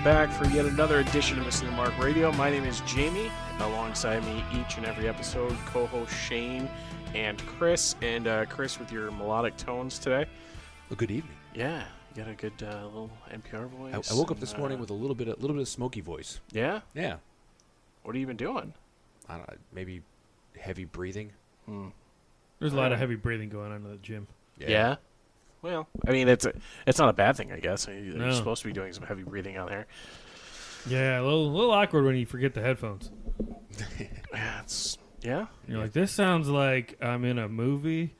back for yet another edition of Missing the Mark Radio. My name is Jamie. Alongside me each and every episode, co-host Shane and Chris. And Chris, with your melodic tones today. Well, good evening. Yeah, you got a good little NPR voice. I woke up this morning with a little bit of smoky voice. Yeah? Yeah. What have you been doing? I don't know, maybe heavy breathing. There's a lot of heavy breathing going on in the gym. Yeah? Well, I mean, it's not a bad thing, I guess. You're No. supposed to be doing some heavy breathing out there. Yeah, a little awkward when you forget the headphones. Yeah? You're like, this sounds like I'm in a movie.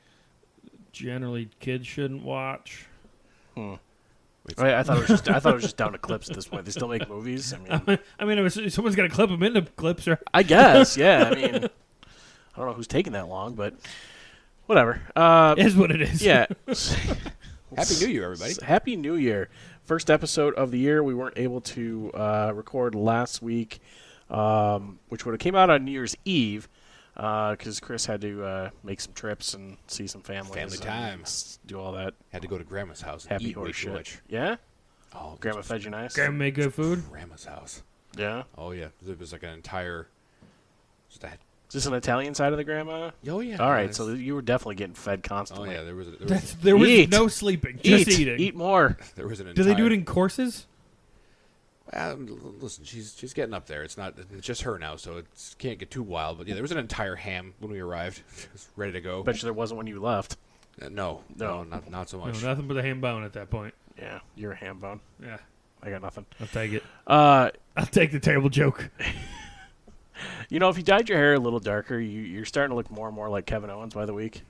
Generally, kids shouldn't watch. I thought it was just down to clips at this point. They still make movies. I mean, Someone's got to clip them into clips, right? I guess, yeah. I mean, I don't know who's taking that long, but whatever. Is what it is. Yeah. Happy New Year, everybody. Happy New Year. First episode of the year. We weren't able to record last week, which would have came out on New Year's Eve, because Chris had to make some trips and see some family. Family time. Do all that. Had to go to Grandma's house. Happy and eat way horse too shit. much. Yeah? Oh, Grandma fed you nice? Grandma made good food. Grandma's house. Yeah? Oh yeah, it was like an entire. Is this an Italian side of the grandma? Oh yeah. All right, nice. so you were definitely getting fed Oh constantly. yeah, there was There was Eat. no sleeping, just eating. Eat more. there was an entire. Do they do it in courses? Listen, she's getting up there. It's just her now, so it can't get too wild. But yeah, there was an entire ham when we arrived, just ready to go. Bet you there wasn't when you left. No, No. not so No, much. nothing but a ham bone at that point. Yeah, you're a ham bone. Yeah, I got nothing. I'll take it. Uh, I'll take the terrible joke. You know, if you dyed your hair a little darker, you're starting to look more and more like Kevin Owens by the week.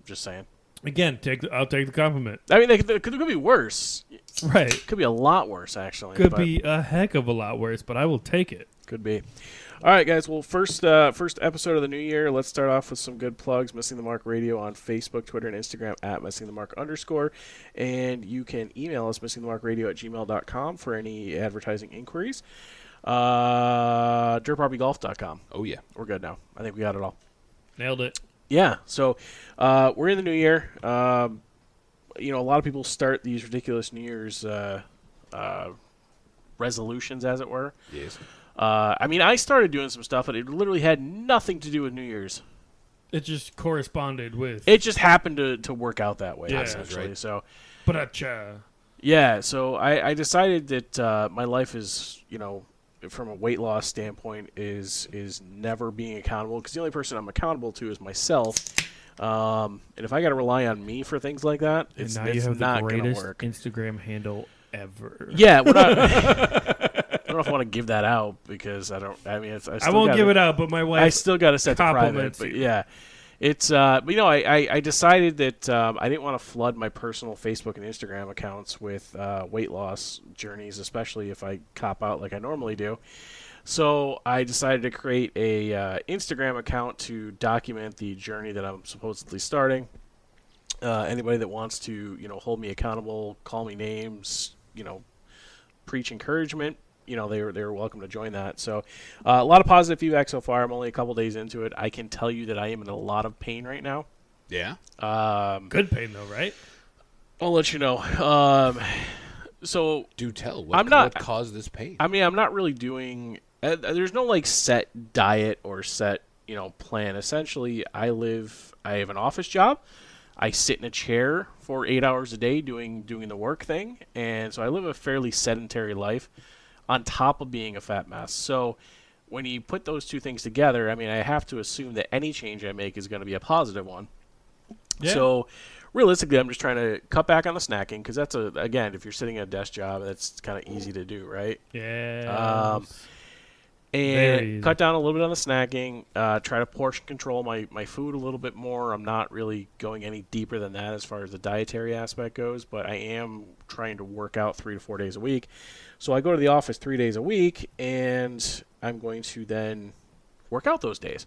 Just saying. Again, I'll take the compliment. I mean, it could be worse. Right. It could be a lot worse, actually. Could but be a heck of a lot worse, but I will take it. Could be. All right, guys. Well, first episode of the new year. Let's start off with some good plugs. Missing the Mark Radio on Facebook, Twitter, and Instagram at missingthemark_. And you can email us, missingthemarkradio@gmail.com for any advertising inquiries. DirtBarbieGolf.com. Oh yeah. We're good now. I think we got it all. Nailed it. Yeah, so we're in the new year. You know, a lot of people start these ridiculous New Year's resolutions, as it were. Yes. I mean, I started doing some stuff, but it literally had nothing to do with New Year's. It just corresponded with. It just happened to work out that way, Yeah. essentially. Right. So, But yeah, so I decided that my life is, you know, from a weight loss standpoint, is never being accountable, because the only person I'm accountable to is myself. And if I got to rely on me for things like that, it's now you have not the going to greatest work. Instagram handle ever. Yeah, we're not, I don't know if I want to give that out, because I won't give it out, but my wife. I still got to set the private. compliments But you. yeah, it's but you know, I decided that I didn't want to flood my personal Facebook and Instagram accounts with weight loss journeys, especially if I cop out like I normally do. So I decided to create a Instagram account to document the journey that I'm supposedly starting. Anybody that wants to, you know, hold me accountable, call me names, you know, preach encouragement, you know, they were welcome to join that. So a lot of positive feedback so far. I'm only a couple days into it. I can tell you that I am in a lot of pain right now. Yeah. Good pain though, right? I'll let you know. So Do tell. what caused this pain? I mean, I'm not really doing. There's no like set diet or set, you know, plan. Essentially, I have an office job. I sit in a chair for 8 hours a day doing the work thing, and so I live a fairly sedentary life, on top of being a fat mess. So when you put those two things together, I mean, I have to assume that any change I make is going to be a positive one. Yeah. So realistically, I'm just trying to cut back on the snacking, because that's again, if you're sitting at a desk job, that's kind of easy to do, right? Yeah. Very And easy. cut down a little bit on the snacking. Try to portion control my food a little bit more. I'm not really going any deeper than that as far as the dietary aspect goes, but I am trying to work out 3 to 4 days a week. So I go to the office 3 days a week, and I'm going to then work out those days.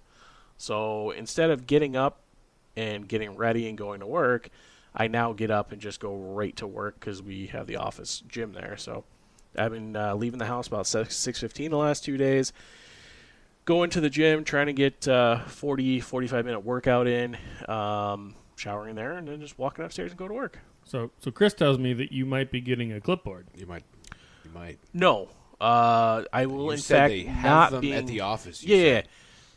So instead of getting up and getting ready and going to work, I now get up and just go right to work, because we have the office gym there. So I've been leaving the house about 6:15 the last 2 days, going to the gym, trying to get 45-minute workout in, showering there, and then just walking upstairs and go to work. So Chris tells me that you might be getting a clipboard. You might might. No. I will, You in said fact, they have not them being at the office. You Yeah, said.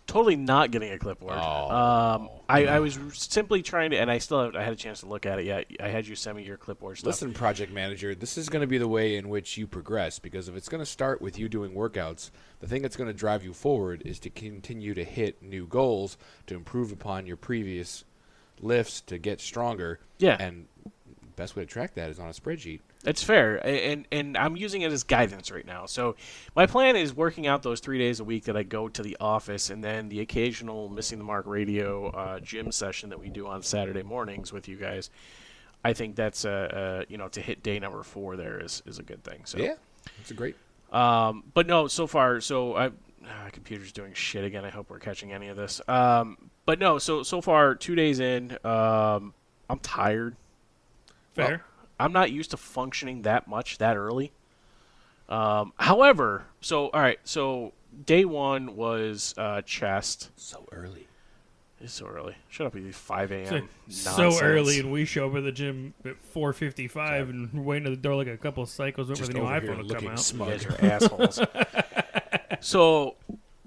totally not getting a clipboard. Oh. I was simply trying to, and I still haven't, I had a chance to look at it yet. I had you send me your clipboard stuff. Listen, project manager, this is going to be the way in which you progress, because if it's going to start with you doing workouts, the thing that's going to drive you forward is to continue to hit new goals, to improve upon your previous lifts, to get stronger. Yeah. And the best way to track that is on a spreadsheet. It's fair, and I'm using it as guidance right now. So my plan is working out those 3 days a week that I go to the office, and then the occasional Missing the Mark radio gym session that we do on Saturday mornings with you guys. I think that's to hit day number 4 there is a good thing. So Yeah, it's a great. but no, so far, computer's doing shit again. I hope we're catching any of this. But no, so far 2 days in, I'm tired. Fair. I'm not used to functioning that much that early. However, all right. So day 1 was chest. So early. It's so early. Shut up, with you 5 a.m. so nonsense. early, and we show up at the gym at 4:55, and we're waiting at the door like a couple of cycles over Just the new over here iPhone will come looking out. You smug. guys are assholes. So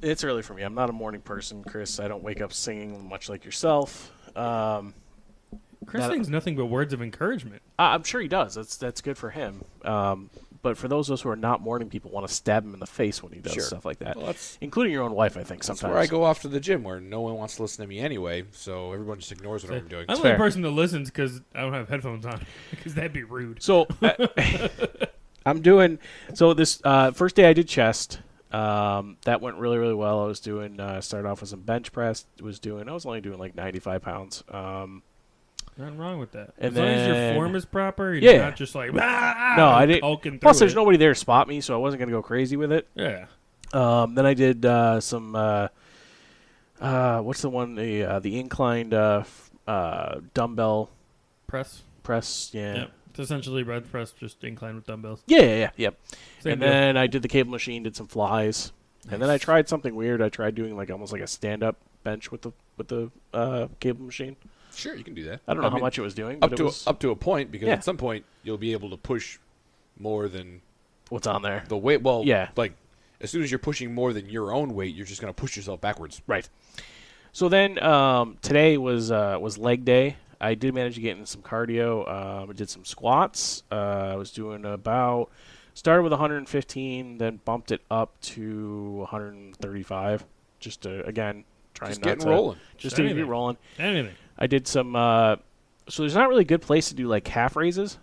it's early for me. I'm not a morning person, Chris. I don't wake up singing much like yourself. Chris That- sings nothing but words of encouragement. I'm sure he does. That's good for him. But for those of us who are not morning people, want to stab him in the face when he does Sure. stuff like that, Well, that's including your own wife. I think That's sometimes. where I go off to the gym, where no one wants to listen to me anyway, so everyone just ignores what I'm doing. I'm the fair. only person that listens because I don't have headphones on, because that'd be rude. So I'm doing this first day I did chest. That went really, really well. I was doing started off with some bench press. I was only doing like 95 pounds. Nothing wrong with that. And As long as your then- form is proper, you're Yeah. not just like, No, I didn't. hulking Plus, through there's it. nobody there to spot me, so I wasn't gonna go crazy with it. Yeah. Then I did some what's the one, the inclined dumbbell Press. press. Yeah. Yeah. It's essentially red press, just inclined with dumbbells. Yeah. Same And deal. then I did the cable machine, did some flies, and then I tried something weird. I tried doing like almost like a stand-up bench with the cable machine. Sure, you can do that. I don't know how mean, much it was doing, but up it to was up to a point, because Yeah. at some point you'll be able to push more than what's on there. the weight. Well, Yeah. like as soon as you're pushing more than your own weight, you're just going to push yourself backwards. Right. So then today was leg day. I did manage to get in some cardio. I did some squats. I was doing started with 115, then bumped it up to 135. Just to, again, trying Just not getting to rolling. just to get Anything. rolling. Anything. I did some. So there's not really a good place to do like calf raises.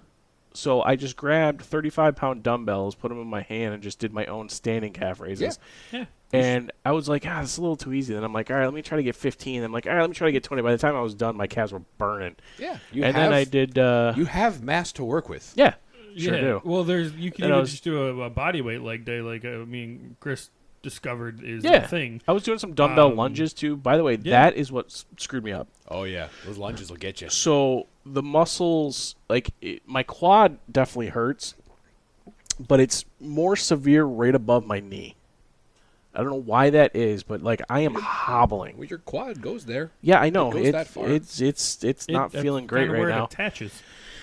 So I just grabbed 35-pound dumbbells, put them in my hand, and just did my own standing calf raises. Yeah. And I was like, this is a little too easy. Then I'm like, all right, let me try to get 15. I'm like, all right, let me try to get 20. By the time I was done, my calves were burning. Yeah, Then I did. you have mass to work with. Yeah, sure Yeah. do. Well, you can And I even was- just do a body weight leg day, like me and Chris discovered is Yeah. a thing. I was doing some dumbbell Um, lunges too. By the way, yeah. that is what screwed me up. Oh yeah, those lunges will get you. So the muscles, my quad definitely hurts, but it's more severe right above my knee. I don't know why that is, but I am hobbling. Well, your quad goes there. Yeah, I know. It goes that far. It's not That's feeling great kinda right where now. It attaches.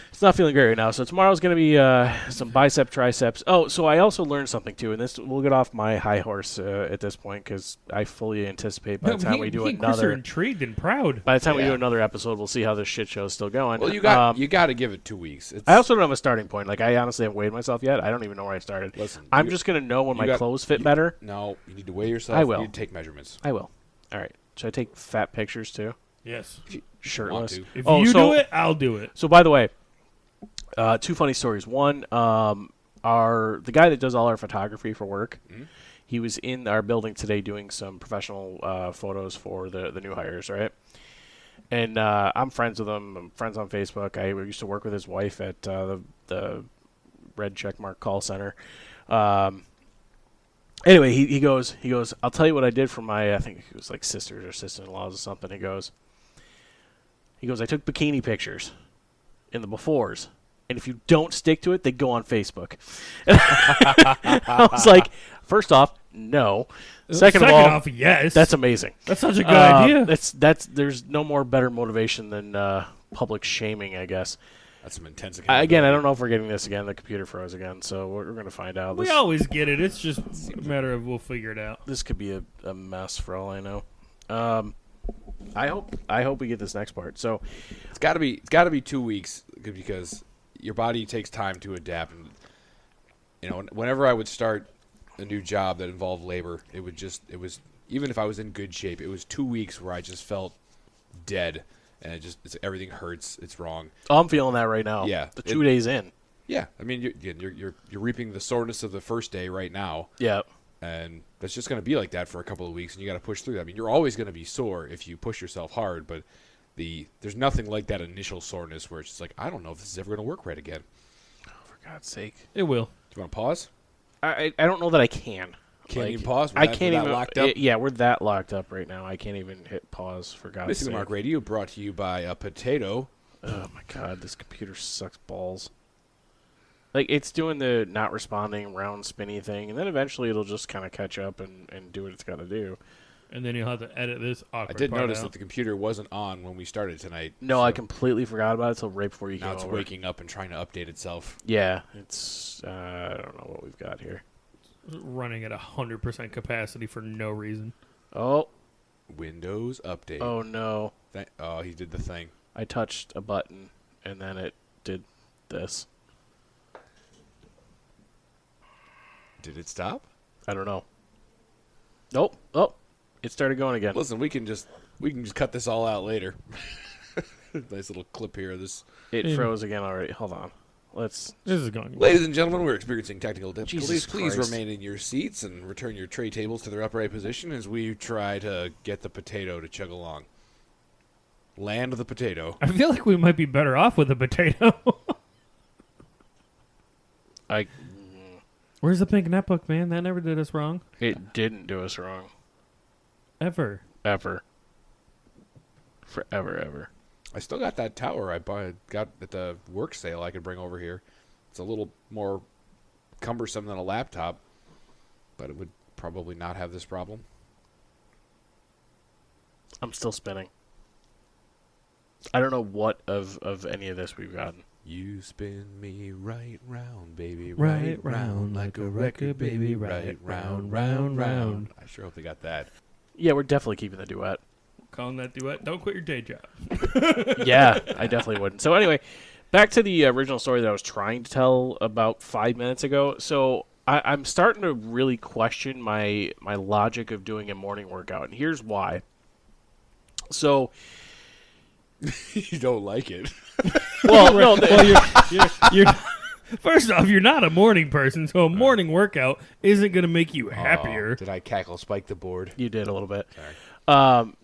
It's not feeling great right now. So tomorrow's going to be some bicep, triceps. Oh, so I also learned something too, and this we'll get off my high horse at this point because I fully anticipate by the time we do me and Chris are another. intrigued and proud. By the time we do Yeah. another episode, we'll see how this shit show is still going. Well, you got to give it 2 weeks. It's, I also don't have a starting point. I honestly haven't weighed myself yet. I don't even know where I started. Listen, I'm you- just going to know when you my got- clothes fit better. no. You need to weigh yourself. I will. You need to take measurements. I will. All right. Should I take fat pictures too? Yes. Shirtless. to. If Oh, you so- do it, I'll do it. So by the way, 2 funny stories. One, the guy that does all our photography for work, Mhm. he was in our building today doing some professional photos for the new hires, right? And I'm friends with him. I'm friends on Facebook. I used to work with his wife at the Red Checkmark call center. Anyway, he goes, I'll tell you what I did for my, I think it was like sisters or sister-in-laws or something. He goes, I took bikini pictures in the befores. And if you don't stick to it, they go on Facebook. I was like, first off, no. Second of all, off, yes. that's amazing. That's such a good idea. That's there's no more better motivation than public shaming, I guess. That's some intense. Again, I don't know if we're getting this again. The computer froze again, so we're going to find out. We always get it. It's just a matter of we'll figure it out. This could be a mess for all I know. I hope we get this next part. So It's got to be 2 weeks because your body takes time to adapt. And whenever I would start a new job that involved labor, it was even if I was in good shape, it was 2 weeks where I just felt dead, and everything hurts. It's wrong. I'm feeling that right now. Yeah. The 2 days in. Yeah, I mean you're reaping the soreness of the first day right now. Yeah. And that's just going to be like that for a couple of weeks, and you got to push through that. I mean, you're always going to be sore if you push yourself hard, but there's nothing like that initial soreness where it's just like, I don't know if this is ever going to work right again. For God's sake. It will. Do you want to pause? I don't know that I can. Can't even pause? I can't even. Locked up? Yeah, we're that locked up right now. I can't even hit pause, for God's Missing sake. the Mark Radio brought to you by a potato. Oh, my God. This computer sucks balls. Like, it's doing the not responding round spinny thing, and then eventually it'll just kind of catch up and do what it's got to do. And then you'll have to edit this awkward I did part notice out. that the computer wasn't on when we started tonight. No, so I completely forgot about it until right before you now came it's over. waking up and trying to update itself. Yeah, it's I don't know what we've got here. Running at 100% capacity for no reason. Oh, Windows update. oh no! Oh, he did the thing. I touched a button and then it did this. Did it stop? I don't know. Nope. Oh, it started going again. Listen, we can just cut this all out later. Nice little clip here of this. It Yeah. froze again already. Hold on. Let's. This is going. Ladies and gentlemen, we're experiencing technical difficulties. Jesus Please Christ. remain in your seats and return your tray tables to their upright position as we try to get the potato to chug along. Land the potato. I feel like we might be better off with a potato. Where's the pink netbook, man? That never did us wrong. It didn't do us wrong. Ever. Ever. Forever, ever. I still got that tower got at the work sale I could bring over here. It's a little more cumbersome than a laptop, but it would probably not have this problem. I'm still spinning. I don't know what of any of this we've gotten. You spin me right round, baby, Right round like a record, baby, right round, round, round. I sure hope they got that. Yeah, we're definitely keeping the duet. Calling that duet. Don't quit your day job. Yeah, I definitely wouldn't. So anyway, back to the original story that I was trying to tell about 5 minutes ago. So I'm starting to really question my logic of doing a morning workout, and here's why. So, You don't like it. well, no, Well, you're first off, you're not a morning person, so a morning workout isn't going to make you happier. Oh, did I cackle spike the board? you did a little bit. Sorry.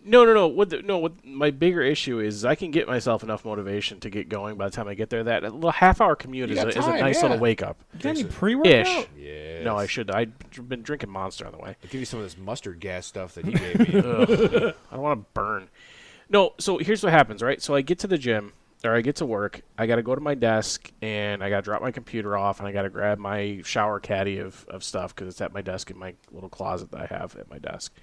No. What my bigger issue is I can get myself enough motivation to get going by the time I get there. That a little half-hour commute You is got a time, nice yeah. little wake-up. Got any Ish. pre-workout? Yes. No, I should. I've been drinking Monster on the way. I'll give you some of this mustard gas stuff that he gave me. Ugh, I don't want to burn. No, so here's what happens, right? So I get to the gym, or I get to work. I got to go to my desk, and I got to drop my computer off, and I got to grab my shower caddy of stuff because it's at my desk in my little closet that I have at my desk.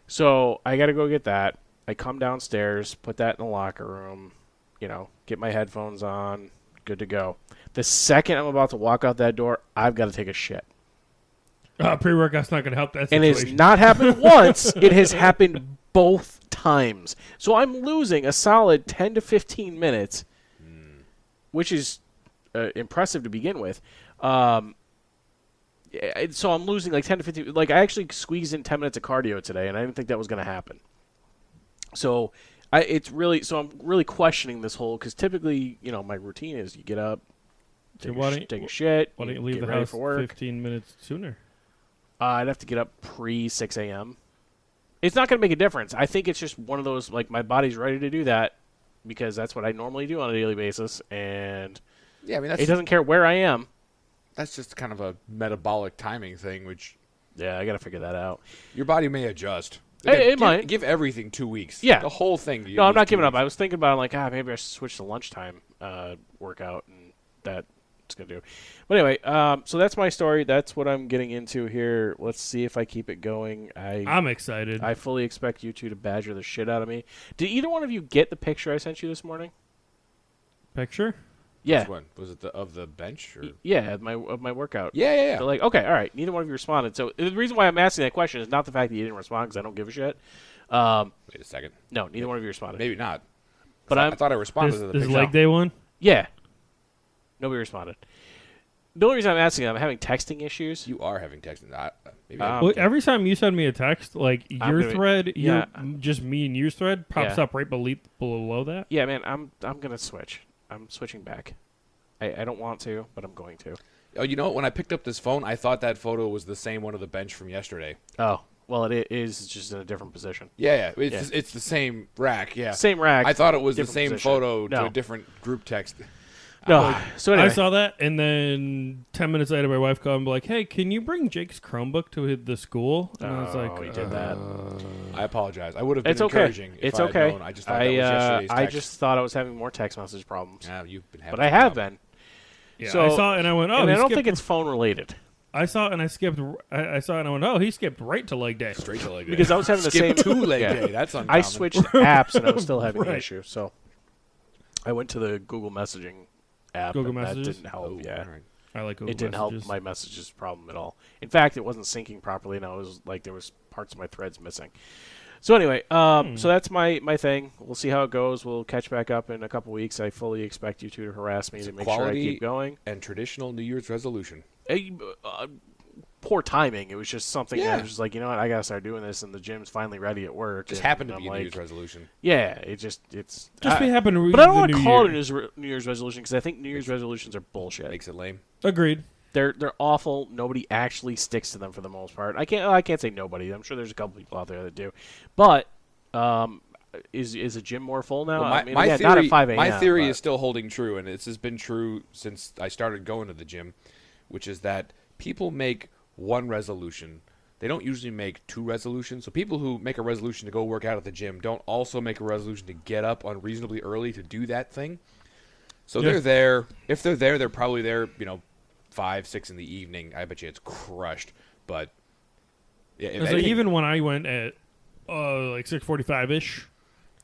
So I got to go get that. I come downstairs, put that in the locker room, get my headphones on, good to go. The second I'm about to walk out that door, I've got to take a shit. Pre-workout's not going to help that And situation. it's not happened once. It has happened both times. So I'm losing a solid 10 to 15 minutes, which is impressive to begin with. So I'm losing like 10 to 15. Like, I actually squeezed in 10 minutes of cardio today, and I didn't think that was going to happen. So I'm really questioning this whole, because typically, my routine is you get up, So take a shit, why don't you leave get the ready house for work. 15 minutes sooner? I'd have to get up pre-6 a.m. It's not going to make a difference. I think it's just one of those, like, my body's ready to do that because that's what I normally do on a daily basis, and Yeah, I mean it doesn't care where I am. that's just kind of a metabolic timing thing, which Yeah, I got to figure that out. your body may adjust. It might. Give everything 2 weeks. Yeah. The whole thing. No, I'm not giving up. I was thinking about it, like, maybe I should switch to lunchtime workout, and that's going to do. But anyway, so that's my story. That's what I'm getting into here. Let's see if I keep it going. I'm excited. I fully expect you two to badger the shit out of me. Did either one of you get the picture I sent you this morning? Picture? Yeah. Which one? Was it of the bench? Or? Yeah, of my workout. Yeah. They're like, okay, all right, neither one of you responded. So the reason why I'm asking that question is not the fact that you didn't respond because I don't give a shit. Wait a second. No, neither one of you responded. Maybe not. But I thought I responded This, to the this is picture. leg day one. Yeah, nobody responded. The only reason I'm asking, I'm having texting issues. You are having texting. Maybe Well, Okay. every time you send me a text, like your gonna- thread, yeah. just me and your thread pops Yeah. up right below that. Yeah, man, I'm gonna switch. I'm switching back. I don't want to, but I'm going to. Oh, you know what? When I picked up this phone, I thought that photo was the same one of the bench from yesterday. Oh, well, it is just in a different position. Yeah. Yeah. It's the same rack. Yeah. Same rack. I thought it was the different same position. photo to No. a different group text. No. So anyway, I saw that, and then 10 minutes later, my wife called and be like, "Hey, can you bring Jake's Chromebook to the school?" And I was like, he did that. I apologize. I would have been It's okay. encouraging if It's I had okay. known. I just thought that was yesterday's I text. just thought I was having more text message problems, Yeah, you've been having but I some have problem. been. Yeah, So- I saw it, and I went, "Oh, and he I don't skipped." think it's phone related I saw it, and I skipped. I saw it, and I went, "Oh, he skipped right to leg day." Straight to leg day. because I was having the Skip same 2 leg Yeah. day. That's uncommon. I switched apps and I was still having the Right. issue. So I went to the Google Messaging app. Google and Messages? That didn't help. Oh, yeah. all right. I like Google It didn't Messages. help my messages problem at all. In fact, it wasn't syncing properly, and I was like, there was parts of my threads missing. So anyway, so that's my thing. We'll see how it goes. We'll catch back up in a couple weeks. I fully expect you two to harass me to make sure I quality- keep going. And traditional New Year's resolution. Poor timing. It was just something that I Yeah. was just like, you know what, I gotta start doing this, and the gym's finally ready at work. Just and happened to I'm be a like, New Year's resolution. Yeah, it's Just I- be happen to read But I don't the want to new call year. it a New Year's resolution because I think New Year's resolutions are bullshit. Makes it lame. Agreed. They're awful. Nobody actually sticks to them for the most part. I can't say nobody. I'm sure there's a couple people out there that do. But is a gym more full now? Well, I mean, my again, theory, not at 5 a.m. my theory but- is still holding true, and this has been true since I started going to the gym, which is that people make one resolution. They don't usually make two resolutions. So people who make a resolution to go work out at the gym don't also make a resolution to get up unreasonably early to do that thing. So Yeah. they're there. If they're there, they're probably there, 5, 6 in the evening. I bet you it's crushed. But yeah, if So anything- even when I went at like 6:45 ish,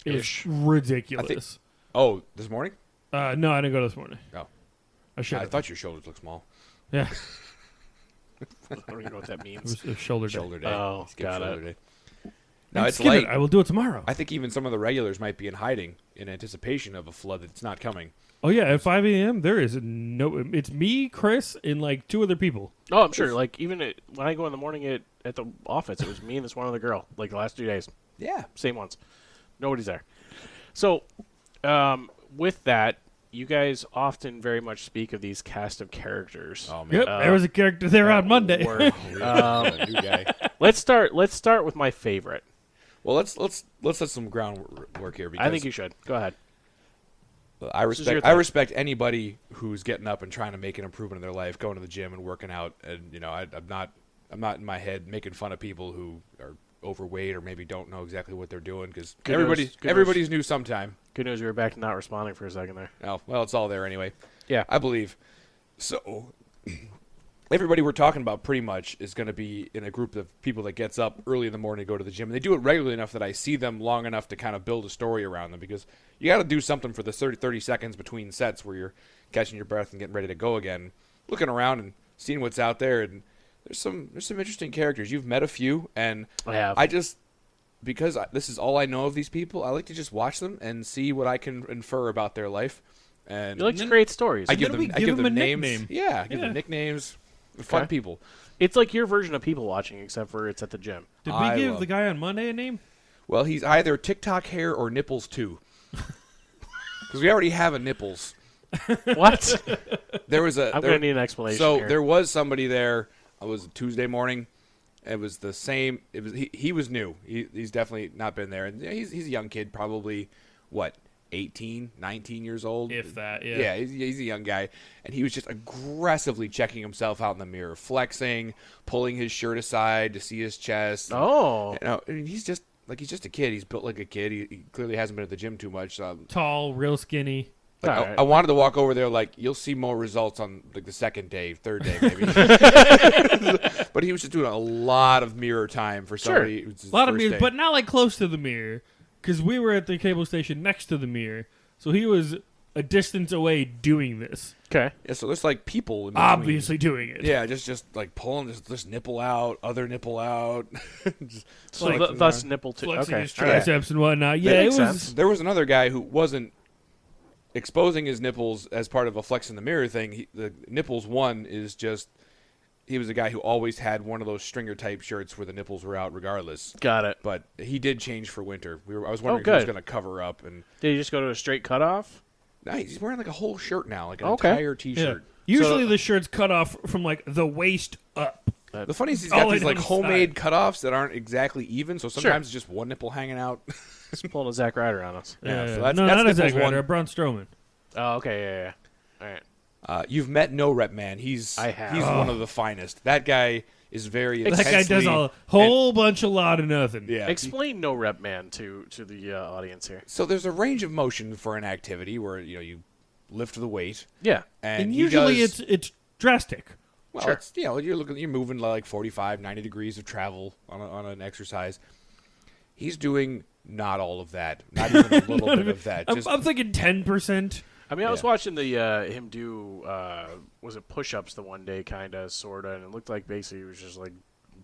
it's Ish. ridiculous. oh, this morning? No, I didn't go this morning. Oh, I should. I thought your shoulders looked small. Yeah, I don't even know what that it means. was shoulder day. Shoulder day. Oh, Skip got shoulder it. day. No, it's Skip late. it. I will do it tomorrow. I think even some of the regulars might be in hiding in anticipation of a flood that's not coming. Oh yeah, at 5 a.m. there is no. It's me, Chris, and like 2 other people. Oh, I'm sure. Like even when I go in the morning at the office, it was me and this one other girl. Like the last 2 days, Yeah. same ones. Nobody's there. So, with that, you guys often very much speak of these cast of characters. Oh man. Yep, there was a character there on Monday. Were- A new guy. let's start with my favorite. Well, let's set some groundwork here because I think you should go ahead. I is your respect I thing. respect anybody who's getting up and trying to make an improvement in their life, going to the gym and working out. And I'm not in my head making fun of people who are overweight or maybe don't know exactly what they're doing because Good news, good everybody's new sometime. Good news, we were back to not responding for a second there. Oh, well, it's all there anyway. Yeah. I believe. So, everybody we're talking about pretty much is going to be in a group of people that gets up early in the morning to go to the gym. And they do it regularly enough that I see them long enough to kind of build a story around them because you got to do something for the 30 seconds between sets where you're catching your breath and getting ready to go again. Looking around and seeing what's out there. And there's some interesting characters. You've met a few. And I have. because this is all I know of these people, I like to just watch them and see what I can infer about their life. And You like to create stories. I give then them, we I give give them them a names. nickname. Yeah, I give Yeah. them nicknames. Fun Okay. people. It's like your version of people watching, except for it's at the gym. Did we I give love- the guy on Monday a name? Well, he's either TikTok hair or nipples too. Because we already have a nipples. What? There was a. I'm there- gonna need an explanation. So here. there was somebody there. It was Tuesday morning. It was the same. It was he was new. He's definitely not been there. And yeah, he's a young kid, probably what 18, 19 years old. If that, yeah. Yeah, he's a young guy, and he was just aggressively checking himself out in the mirror, flexing, pulling his shirt aside to see his chest. Oh, I mean, he's just a kid. He's built like a kid. He clearly hasn't been at the gym too much. Tall, real skinny. Like, Alright. I wanted to walk over there. Like, you'll see more results on like the second day, third day, maybe. But he was just doing a lot of mirror time for somebody. Who's his A lot of first mirrors, day. but not like close to the mirror, because we were at the cable station next to the mirror. So he was a distance away doing this. Okay. Yeah, so there's like people in between. Obviously doing it. Yeah, just like pulling this nipple out, other nipple out. Just So flexing thus around. nipple to Flexing okay. his all right. triceps and whatnot. Yeah, That it makes was. sense. There was another guy who wasn't exposing his nipples as part of a flex in the mirror thing. The nipples one is just he was a guy who always had one of those stringer type shirts where the nipples were out regardless. Got it. But he did change for winter. I was wondering if good. he was going to cover up, and Did you just go to a straight cutoff? nah, he's wearing like a whole shirt now, like an Okay. entire Yeah. T-shirt. Usually the shirt's cut off from like the waist up. The funny is he's All got the way these like down the homemade cutoffs that aren't exactly even, so sometimes it's just one nipple hanging out. Just pulling a Zack Ryder on us. Yeah, so no, that's not a nipples Zack one. Ryder, a Braun Strowman. Oh, okay, yeah. All right. You've met No Rep Man. I have. He's one of the finest. That guy is very That guy does intensely- a whole bunch of lot of nothing. Yeah. Explain no rep man to the audience here. So there's a range of motion for an activity where you lift the weight, Yeah. And he usually does, it's drastic. well, Sure. it's, you're moving like 45, 90 degrees of travel on an exercise. He's doing not all of that, not even a little bit of that. Just I'm thinking 10%. I mean, I was Yeah. watching the him do was it push-ups the one day, kind of, sorta, and it looked like basically it was just like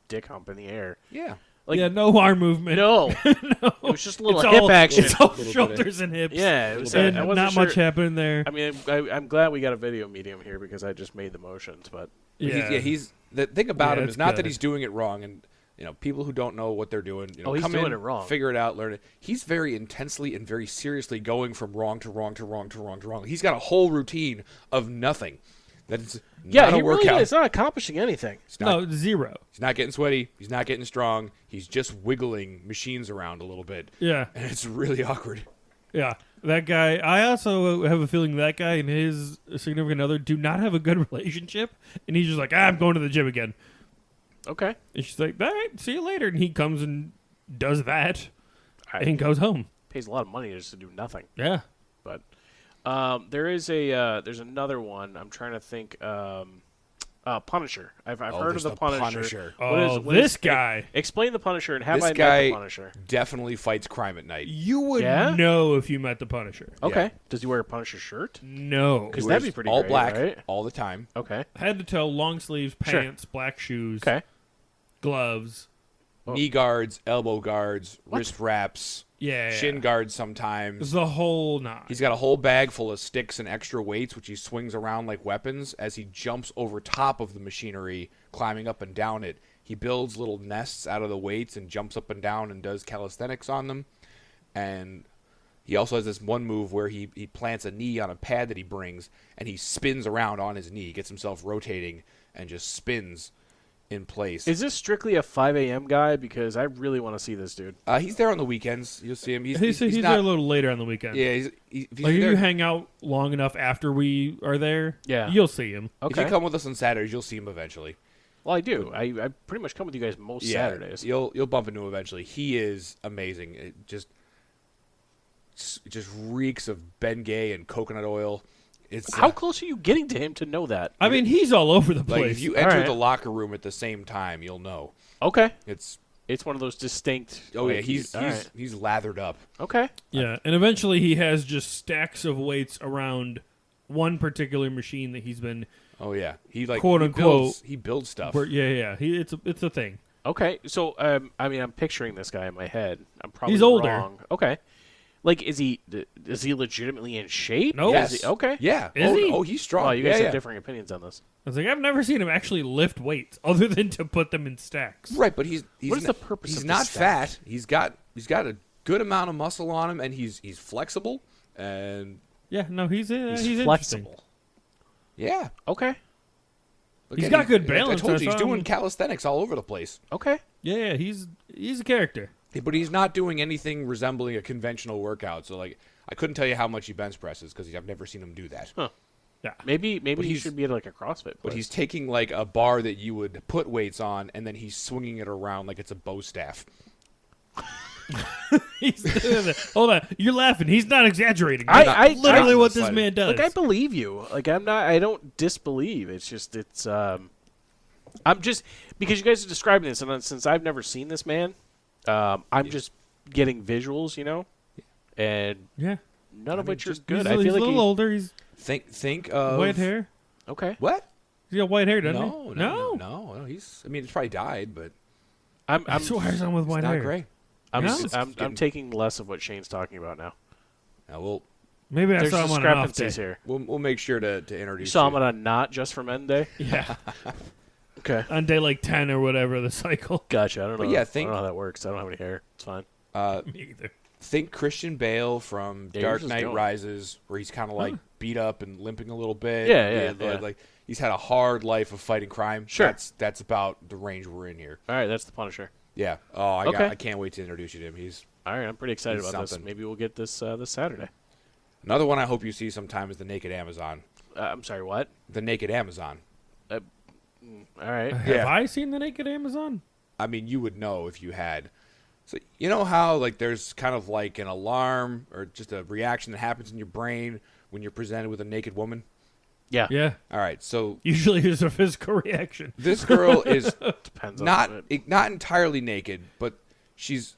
dick hump in the air. yeah. Like Yeah, no arm movement. no, it was just a little it's hip all, action. It's all Little bit of- shoulders and hips. Yeah, it was. And I wasn't not sure. much happening there. I mean, I'm glad we got a video medium here because I just made the motions, but He's the thing about Yeah, him it's is not that good. he's doing it wrong, and people who don't know what they're doing, Oh, he's come doing in, it wrong. figure it out, learn it. He's very intensely and very seriously going from wrong to wrong to wrong to wrong to wrong. He's got a whole routine of nothing. That's yeah, not a he really workout. is not accomplishing anything. He's not, No, zero. he's not getting sweaty. He's not getting strong. He's just wiggling machines around a little bit, Yeah, and it's really awkward. yeah. That guy. I also have a feeling that guy and his significant other do not have a good relationship, and he's just like, I'm going to the gym again. Okay, And she's like, all right, see you later. And he comes and does that I, and goes home. pays a lot of money just to do nothing. Yeah. But there is there's another one. I'm trying to think. Punisher. I've Oh, heard of there's the the Punisher. Punisher. What This is- guy. Explain the Punisher and have This I met guy the Punisher? definitely fights crime at night. You would Yeah? know if you met the Punisher. Okay. Does he wear a Punisher shirt? No. Because He that'd wears be pretty all great, black right? all the time. Okay. Head to toe, long sleeves, Sure. pants, black shoes, Okay. gloves. Oh. Knee guards, elbow guards, What? wrist wraps, Yeah. shin guards sometimes. The whole nine. He's got a whole bag full of sticks and extra weights, which he swings around like weapons as he jumps over top of the machinery, climbing up and down it. He builds little nests out of the weights and jumps up and down and does calisthenics on them. And he also has this one move where he plants a knee on a pad that he brings, and he spins around on his knee, gets himself rotating, and just spins in place. Is this strictly a 5 a.m. guy? Because I really want to see this dude. He's there on the weekends. You'll see him. He's he's not, there a little later on the weekend. Yeah, if he's Like if there, you hang out long enough after we are there, Yeah. you'll see him. if Okay. you come with us on Saturdays, you'll see him eventually. Well, I do. I pretty much come with you guys most Saturdays. You'll bump into him eventually. He is amazing. It just reeks of Bengay and coconut oil. It's How close are you getting to him to know that? I mean, he's all over the like place. if you All enter right. the locker room at the same time, you'll know. Okay. It's It's one of those distinct. oh yeah, like, he's all right. he's lathered up. Okay. Yeah, and eventually he has just stacks of weights around one particular machine that he's been. Oh yeah, he like Quote, he unquote, builds, he builds stuff. Yeah. It's a thing. Okay. So, I mean, I'm picturing this guy in my head. I'm probably He's older. wrong. Okay. Like, is he legitimately in shape? Nope. Is Yes. he- okay. Yeah. Is oh, he? Oh, he's strong. Oh, you guys yeah, have yeah. differing opinions on this. I was like, I've never seen him actually lift weights other than to put them in stacks. Right, but he's What is not, the purpose He's of the not stack? fat. He's got a good amount of muscle on him, and he's flexible, and Yeah, no, he's interesting. flexible. yeah. Okay. He's got good I balance, told I you, he's saw doing him. calisthenics all over the place. Okay. Yeah, he's a character. But he's not doing anything resembling a conventional workout. So, like, I couldn't tell you how much he bench presses because I've never seen him do that. Huh. Yeah. Maybe he he's- should be at like a CrossFit. But place. he's taking, like, a bar that you would put weights on, and then he's swinging it around like it's a bow staff. He's doing it. Hold on, you're laughing. He's not exaggerating. I- That's I- literally I- what this Like, man does. Like, I believe you. Like, I don't disbelieve. It's just, I'm just, because you guys are describing this, and since I've never seen this man, I'm just getting visuals, and yeah, none of mean, which are just- good. He's, I he's feel a like little older. He's Think of white hair. okay. What? He's got white hair, doesn't No. He's. I mean, it's probably dyed, but I'm I swear someone with it's white not hair. gray. I'm, No? s- I'm Getting- taking less of what Shane's talking about now. We'll Maybe I There's saw him on an off day. discrepancies here. we'll make sure to You introduce saw you. him on a Not Just for Men day. Yeah, Okay, on day like 10 or whatever the cycle. gotcha. I don't know. But yeah, I think- don't know how that works. I don't have any hair. It's fine. Me either. Think Christian Bale from Yeah, Dark yours is Knight going. Rises, where he's kind of like beat up and limping a little bit. Yeah. Like he's had a hard life of fighting crime. Sure. That's about the range we're in here. All right, that's the Punisher. Yeah. Oh, Okay. I can't wait to introduce you to him. He's All right, I'm pretty excited He's about this. something. Maybe we'll get this this Saturday. another one I hope you see sometime is the Naked Amazon. I'm sorry, what? The Naked Amazon. All right. Have Yeah. I seen the Naked Amazon? I mean, you would know if you had. So you know how like there's kind of like an alarm or just a reaction that happens in your brain when you're presented with a naked woman. Yeah. Yeah. All right, so Usually there's a physical reaction. this girl is Depends on not entirely naked, but she's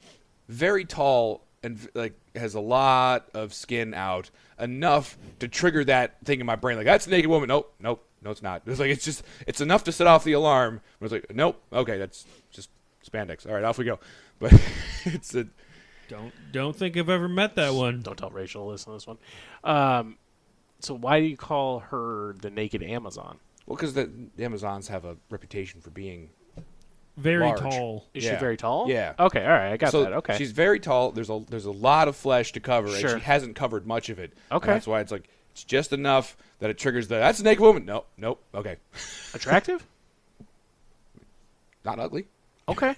very tall and like has a lot of skin out, enough to trigger that thing in my brain. Like that's a naked woman. Nope, no, it's not. It's enough to set off the alarm. It's like nope, okay, that's just spandex. All right, off we go. But it's a Don't think I've ever met that one. Don't tell Rachel to listen to this one. So why do you call her the Naked Amazon? well because the Amazons have a reputation for being Very large. tall. Is Yeah. she very tall? Yeah. Okay. All right. I got so that. Okay. she's very tall. There's a lot of flesh to cover, Sure. and she hasn't covered much of it. Okay. And that's why it's like it's just enough that it triggers that's a naked woman. Nope. Okay. attractive. Not ugly. Okay.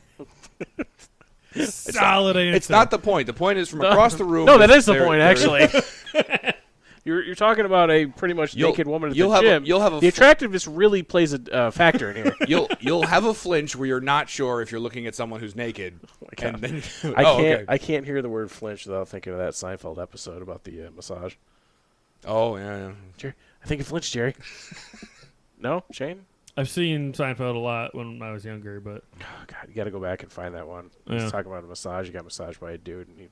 Solid answer. It's not the point. The point is from across the room. No, that is the there- point. there- Actually. You're talking about a pretty much You'll- naked woman at you'll the have a- gym. you'll have a the fl- attractiveness really plays a factor in here. You'll have a flinch where you're not sure if you're looking at someone who's naked. God. And then I oh, can't. okay. I can't hear the word flinch without thinking of that Seinfeld episode about the massage. Oh yeah. Jerry, I think you flinched, Jerry. No, Shane. I've seen Seinfeld a lot when I was younger, but Oh, God, you got to go back and find that one. Yeah. He's talking about a massage. He got massaged by a dude, and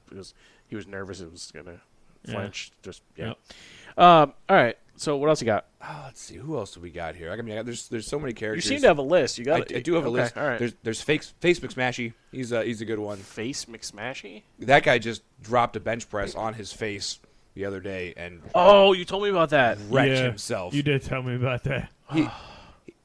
he was nervous. It was gonna flinch. Just yeah. Yep. All right. So what else you got? Let's see. Who else do we got here? I mean, there's so many You characters. seem to have a list. You got. I do have a okay, list. All right. There's Face McSmashy. He's a good one. Face McSmashy. That guy just dropped a bench press on his face the other day and Oh, you told me about that. wrecked Yeah, himself. You did tell me about that. He,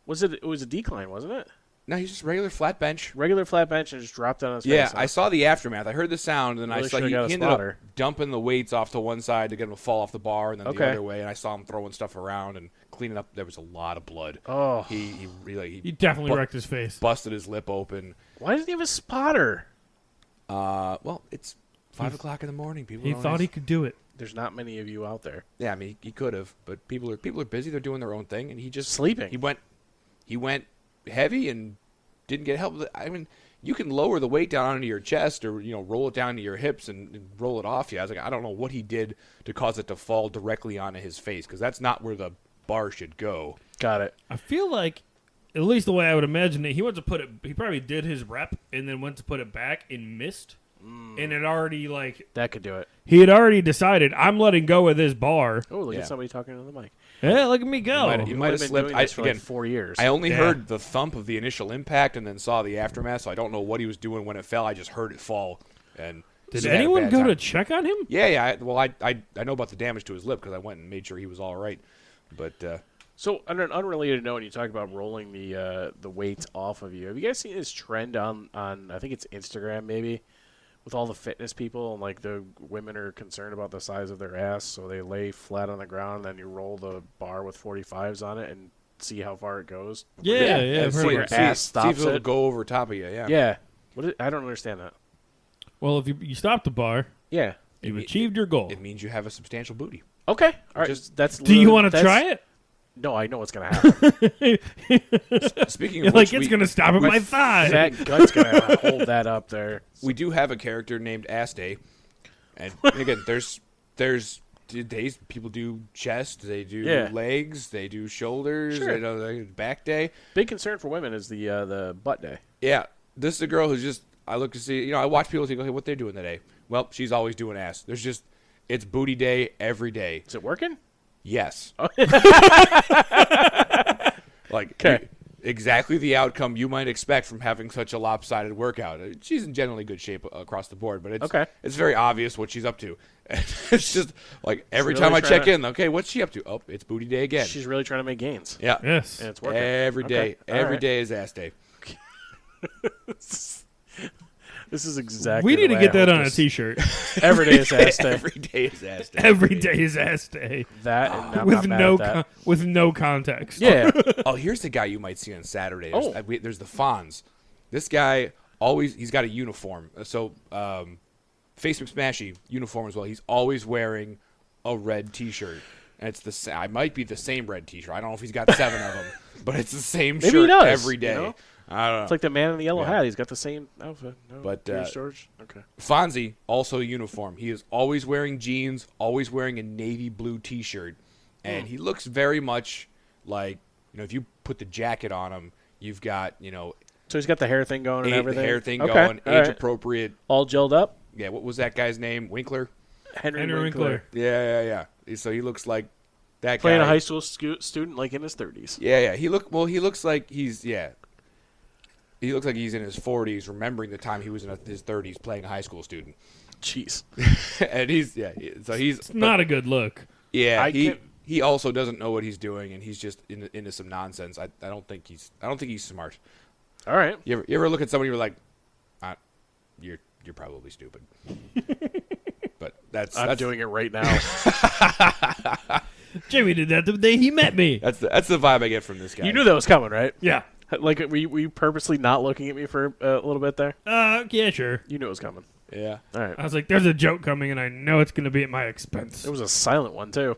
Was it? It was a decline, wasn't it? no, he's just regular flat bench. Regular flat bench and just dropped on his Yeah, face. I saw the aftermath. I heard the sound, and then Really I saw should've got a he ended up spotter. dumping the weights off to one side to get him to fall off the bar, and then Okay. the other way. And I saw him throwing stuff around and cleaning up. There was a lot of blood. Oh, He really He definitely Bu- wrecked his face. busted his lip open. why doesn't he have a spotter? Well, it's 5 o'clock in the morning. People He don't thought always- he could do it. There's not many of you out there Yeah, I mean, he could have, but people are busy. They're doing their own thing, and he just sleeping. He went heavy and didn't get help. I mean, you can lower the weight down onto your chest, or roll it down to your hips and roll it off you. I was like, I don't know what he did to cause it to fall directly onto his face, because that's not where the bar should go. Got it. I feel like, at least the way I would imagine it, he went to put it. He probably did his rep and then went to put it back and missed. And it already That could do it. he had already decided I'm letting go of this bar. Oh, look Yeah. at somebody talking to the mic. Yeah, look at me go. might- You might might have have been slipped. doing this for Again, like 4 years. I only Yeah. heard the thump of the initial impact and then saw the aftermath, so I don't know what he was doing when it fell. I just heard it fall. And Did he had a anyone bad go time. to check on him? Yeah. I know about the damage to his lip because I went and made sure he was all right. But So, on an unrelated note, you talk about rolling the weights off of you. Have you guys seen this trend on I think it's Instagram maybe, with all the fitness people and like the women are concerned about the size of their ass, so they lay flat on the ground and then you roll the bar with 45s on it and see how far it goes. Yeah, and I've see, heard your of see, it. ass see stops if it'll it. go over top of you. Yeah. Yeah. I don't understand that. Well, if you stop the bar, Yeah. you've It- achieved your goal. It means you have a substantial booty. Okay. All right. Just- that's. Do you want to that's- try it? No, I know what's gonna happen. Speaking You're of like, which, it's going to stop at my thigh. That gut's gonna hold that up there. we do have a character named Ass Day, and again, there's days people do chest, they do Yeah. legs, they do shoulders, Sure. they do back day. Big concern for women is the butt day. Yeah, this is a girl who's just. I look to see. I watch people think, okay, what they're doing today. Well, she's always doing ass. There's just It's booty day every day. Is it working? Yes. Like, Okay. exactly the outcome you might expect from having such a lopsided workout. She's in generally good shape across the board, but it's very obvious what she's up to. It's just like every really time I check trying in, okay, what's she up to? Oh, it's booty day again. She's really trying to make gains. Yeah. Yes. And it's working. Every day. Okay. All Every right. day is ass day. This is exactly We the need to way get I that hope on a this- T-shirt. Every day is ass day. Every day is ass day. Every day is ass day That and I'm with not mad no at that. with no context. Yeah. Oh, here's the guy you might see on Saturday. Oh. There's the Fonz. This guy he's got a uniform. So Face McSmashy uniform as well. He's always wearing a red T-shirt. And it's I might be the same red T-shirt. I don't know if he's got 7 of them, but it's the same Maybe he shirt does, every you day. know? I don't know. It's like the man in the yellow Yeah. hat. He's got the same outfit. No, But, Pure Storage? Okay. Fonzie, also a uniform. He is always wearing jeans, always wearing a navy blue T-shirt, and he looks very much like, if you put the jacket on him, you've got, So he's got the hair thing going and everything? the hair thing Okay, going, all right. age appropriate. All gelled up? Yeah, what was that guy's name? Winkler? Henry Henry Winkler. Winkler. Yeah. So he looks like that Playing guy. a high school student like in his 30s. Yeah. He looks like he's He looks like he's in his 40s, remembering the time he was in his 30s playing a high school student. Jeez. And It's not a good look. He also doesn't know what he's doing, and he's just into some nonsense. I don't think he's smart. All right. You ever look at somebody, you're like, you're probably stupid. But that's doing it right now. Jamie did that the day he met me. that's the vibe I get from this guy. You knew that was coming, right? Yeah. Like, were you purposely not looking at me for a little bit there? Yeah, sure. You knew it was coming. Yeah. All right. I was like, there's a joke coming, and I know it's going to be at my expense. It was a silent one, too.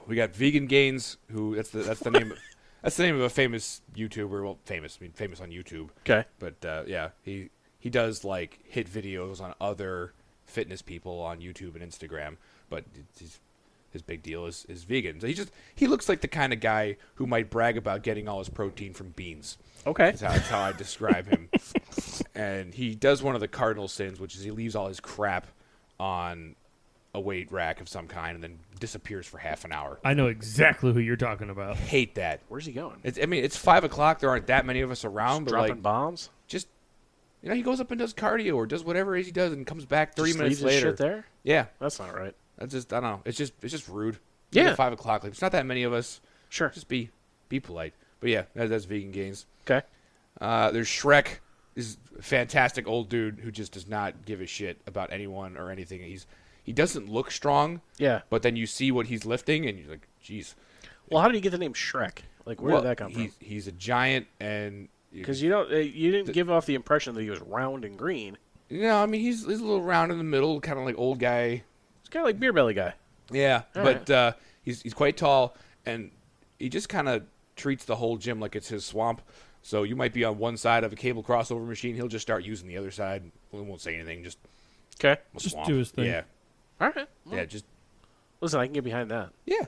We got Vegan Gains, who that's the name that's the name of a famous YouTuber. Well, famous on YouTube. Okay. But he does like hit videos on other fitness people on YouTube and Instagram. But his big deal is vegan. So he looks like the kind of guy who might brag about getting all his protein from beans. Okay. That's how I describe him. And he does one of the cardinal sins, which is he leaves all his crap on a weight rack of some kind and then disappears for half an hour. I know exactly who you're talking about. Hate that. Where's he going? It's 5 o'clock. There aren't that many of us around, but Dropping like bombs? just he goes up and does cardio or does whatever it is he does and comes back 30 Just minutes leaves his later. shit there? Yeah, That's not right. that's just I don't know. It's just rude. Yeah. At 5 o'clock. Like, it's not that many of us. Sure. Just be polite. But yeah, that's Vegan Gains. Okay. There's Shrek. Is a fantastic old dude who just does not give a shit about anyone or anything. He doesn't look strong, Yeah. but then you see what he's lifting and you're like, jeez. Well, how did he get the name Shrek? Like, where did that come from? He's a giant and Because you didn't give off the impression that he was round and green. I mean he's a little round in the middle, kind of like old guy. He's kind of like Beer Belly guy. Yeah, All but he's quite tall and he just kind of treats the whole gym like it's his swamp. So you might be on one side of a cable crossover machine. He'll just start using the other side. We won't say anything. Just Okay. Just swamp. do his thing. Yeah, All right. Well, yeah. Just listen, I can get behind that. yeah.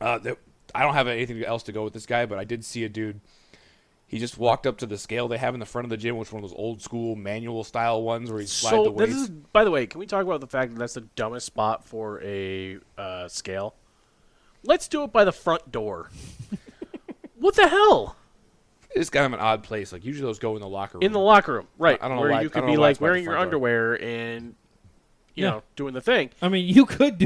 I don't have anything else to go with this guy, but I did see a dude. He just walked up to the scale they have in the front of the gym, which is one of those old school manual style ones where you slide the So weights. this is, by the way, can we talk about the fact that that's the dumbest spot for a scale? Let's do it by the front door. What the hell? It's kind of an odd place. Like usually those go in the locker room. In the locker room, right? I don't know where why- you I could don't be know why like it's by the wearing your front door. underwear and you Yeah. know doing the thing. I mean, you could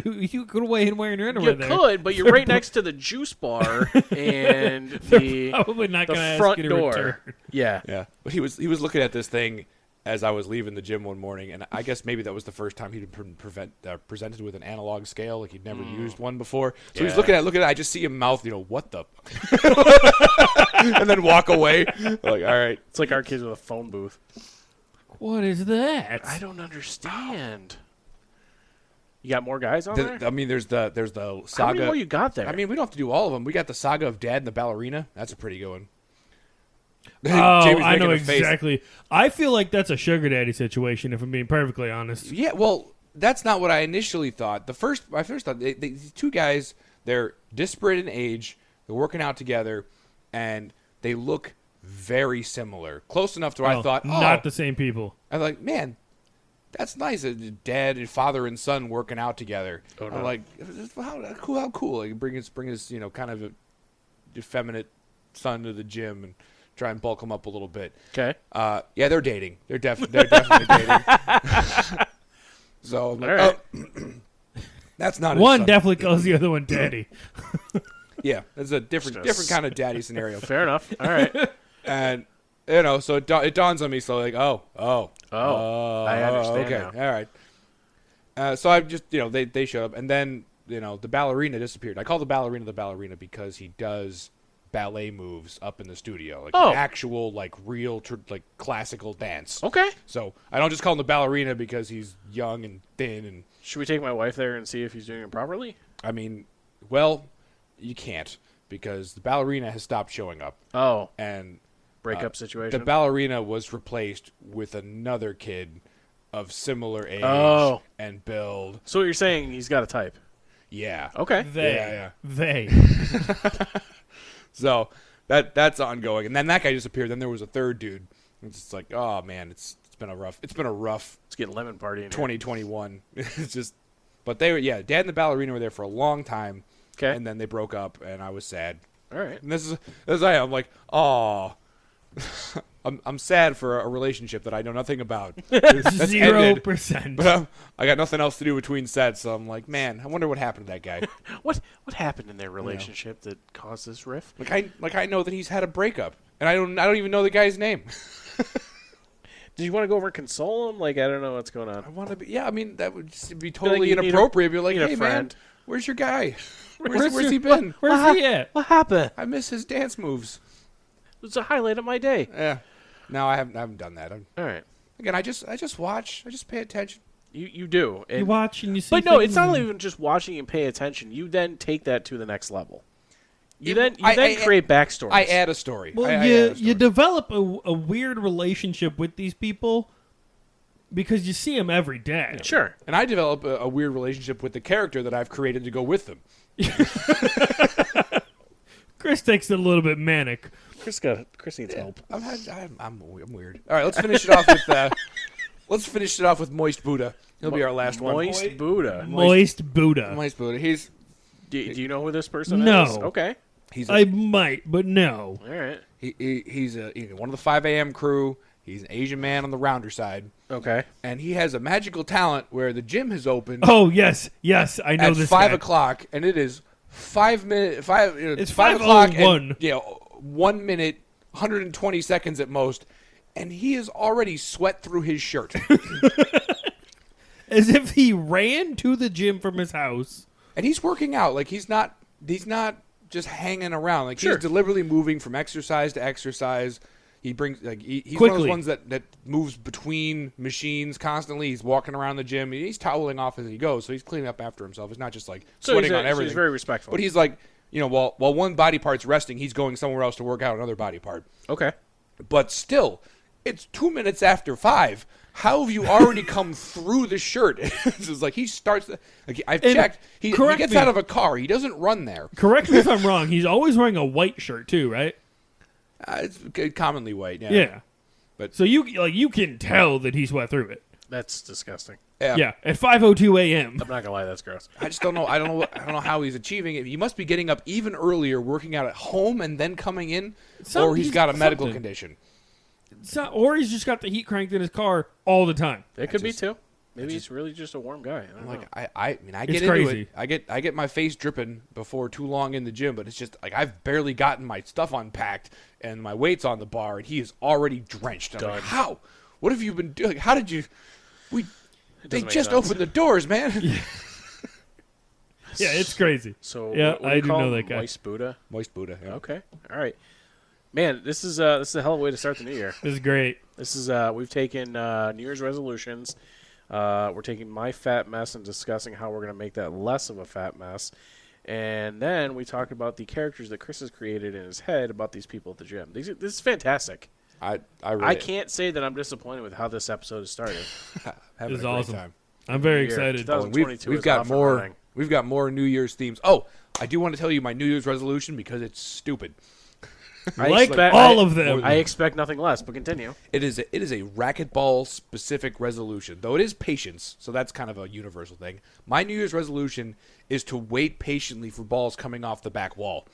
weigh in wearing your underwear You there. could, but you're right next to the juice bar and the Probably not the going to ask front you to door. return. Yeah. Yeah, but he was looking at this thing as I was leaving the gym one morning, and I guess maybe that was the first time he'd been presented with an analog scale, like he'd never used one before. So he's Yeah. looking at it. I just see him mouth, what the, and then walk away. Like, all right, It's like our kids with a phone booth. What is that? I don't understand. You got more guys on there? I mean, there's the How saga. many more you got there? I mean, we don't have to do all of them. We got the saga of Dad and the ballerina. That's a pretty good one. Oh, Jamie's I know making a face. exactly. I feel like that's a sugar daddy situation, if I'm being perfectly honest. Yeah, well, that's not what I initially thought. My first thought, these two guys, they're disparate in age, they're working out together, and they look very similar. Close enough to where I thought, not the same people. I was like, man, that's nice. Dad and father and son working out together. Oh, no. I'm like, how cool. Like, bring his, kind of a effeminate son to the gym and try and bulk him up a little bit. Okay. Yeah, they're dating. They're definitely dating. So, I'm like, All right. that's not his One son. definitely calls the other one daddy. Yeah, it's a different kind of daddy scenario. Fair enough. All right. And so it dawns on me slowly, like, I understand okay, now. all right. So I just, they showed up, and then the ballerina disappeared. I call the ballerina because he does ballet moves up in the studio, like actual, like real, like classical dance. Okay. So I don't just call him the ballerina because he's young and thin, and Should we take my wife there and see if he's doing it properly? I mean, well, you can't because the ballerina has stopped showing up, Oh, and breakup situation. the ballerina was replaced with another kid of similar age and build. So what you're saying, he's got a type. Yeah. Okay. They. So that's ongoing. And then that guy disappeared. Then there was a third dude. It's just like, oh man, it's been a rough Let's get lemon party in here. 2021. It's just, but they were, Dad and the ballerina were there for a long time. Okay. And then they broke up, and I was sad. All right. And this is I'm like, oh. I'm sad for a relationship that I know nothing about. That's ended. 0%. But I got nothing else to do between sets, so I'm like, man, I wonder what happened to that guy. What happened in their relationship that caused this rift? I know that he's had a breakup, and I don't even know the guy's name. Did you want to go over and console him? Like, I don't know what's going on. I want to be. Yeah, I mean that would just be totally you need inappropriate. Be like, need a hey man, friend. where's your guy? Where's Where's he been? Where's he at? What happened? I miss his dance moves. It was a highlight of my day. Yeah. No, I haven't done that. All right. Again, I just watch. I just pay attention. You do. You watch and you see. But no, things it's not and- even just watching and pay attention. You then take that to the next level. You Yeah, then I create backstories. I add a story. Well, I add a story. you develop a weird relationship with these people because you see them every day. Sure. And I develop a weird relationship with the character that I've created to go with them. Chris takes it a little bit manic. Chris needs help. I'm weird. All right, let's finish it off with Moist Buddha. He'll be our last one. Moist Buddha. Moist Buddha. Moist Buddha. Do you know who this person No. is? Okay. He's I might, but no. All right. he's one of the 5 a.m. crew. He's an Asian man on the rounder side, Okay. and he has a magical talent where the gym has opened Oh yes, I know at this 5 guy. o'clock, and it is 5 minutes. It's 5 o'clock. 5:01. And, 1 minute, 120 seconds at most, and he has already sweat through his shirt. As if he ran to the gym from his house. And he's working out. Like he's not just hanging around. Like Sure. he's deliberately moving from exercise to exercise. He brings he's one of Quickly. those ones that moves between machines constantly. He's walking around the gym. He's toweling off as he goes, so he's cleaning up after himself. It's not just like So sweating on everything. He's very respectful. But he's like, while one body part's resting, he's going somewhere else to work out another body part. okay. But still, it's 2 minutes after 5. How have you already come through the shirt? It's just like he starts. Like I've And checked. He correct gets me. out of a car. He doesn't run there. Correct me if I'm wrong. He's always wearing a white shirt too, right? It's commonly white. Yeah. Yeah. But- so you can tell that he sweat through it. That's disgusting. Yeah, at 5:02 a.m. I'm not gonna lie, that's gross. I just don't know. I don't know how he's achieving it. He must be getting up even earlier, working out at home, and then coming in, or he's got a medical something. condition. Or he's just got the heat cranked in his car all the time. It could be just- too. Maybe he's really just a warm guy. I don't I'm know. like, I mean, I It's get into crazy. it. I get my face dripping before too long in the gym, but it's just like I've barely gotten my stuff unpacked and my weights on the bar, and he is already drenched. I'm like, Done. how? What have you been doing? How did you? They doesn't make just sense. opened the doors, man. Yeah, it's crazy. So Yeah, what do I you do call know him? that guy. Moist Buddha. Moist Buddha. Yeah. Okay. All right. Man, this is a hell of a way to start the new year. This is great. This is we've taken New Year's resolutions. We're taking my fat mess and discussing how we're going to make that less of a fat mess. And then we talked about the characters that Chris has created in his head about these people at the gym. This is fantastic. I really I can't say that I'm disappointed with how this episode has started. having This a is great awesome. time. I'm very Year. excited. 2022 We've is got off and more. running. We've got more New Year's themes. Oh, I do want to tell you my New Year's resolution because it's stupid. I like expect- all I- of them. I expect nothing less, but continue. It is a racquetball specific resolution, though it is patience, so that's kind of a universal thing. My New Year's resolution is to wait patiently for balls coming off the back wall,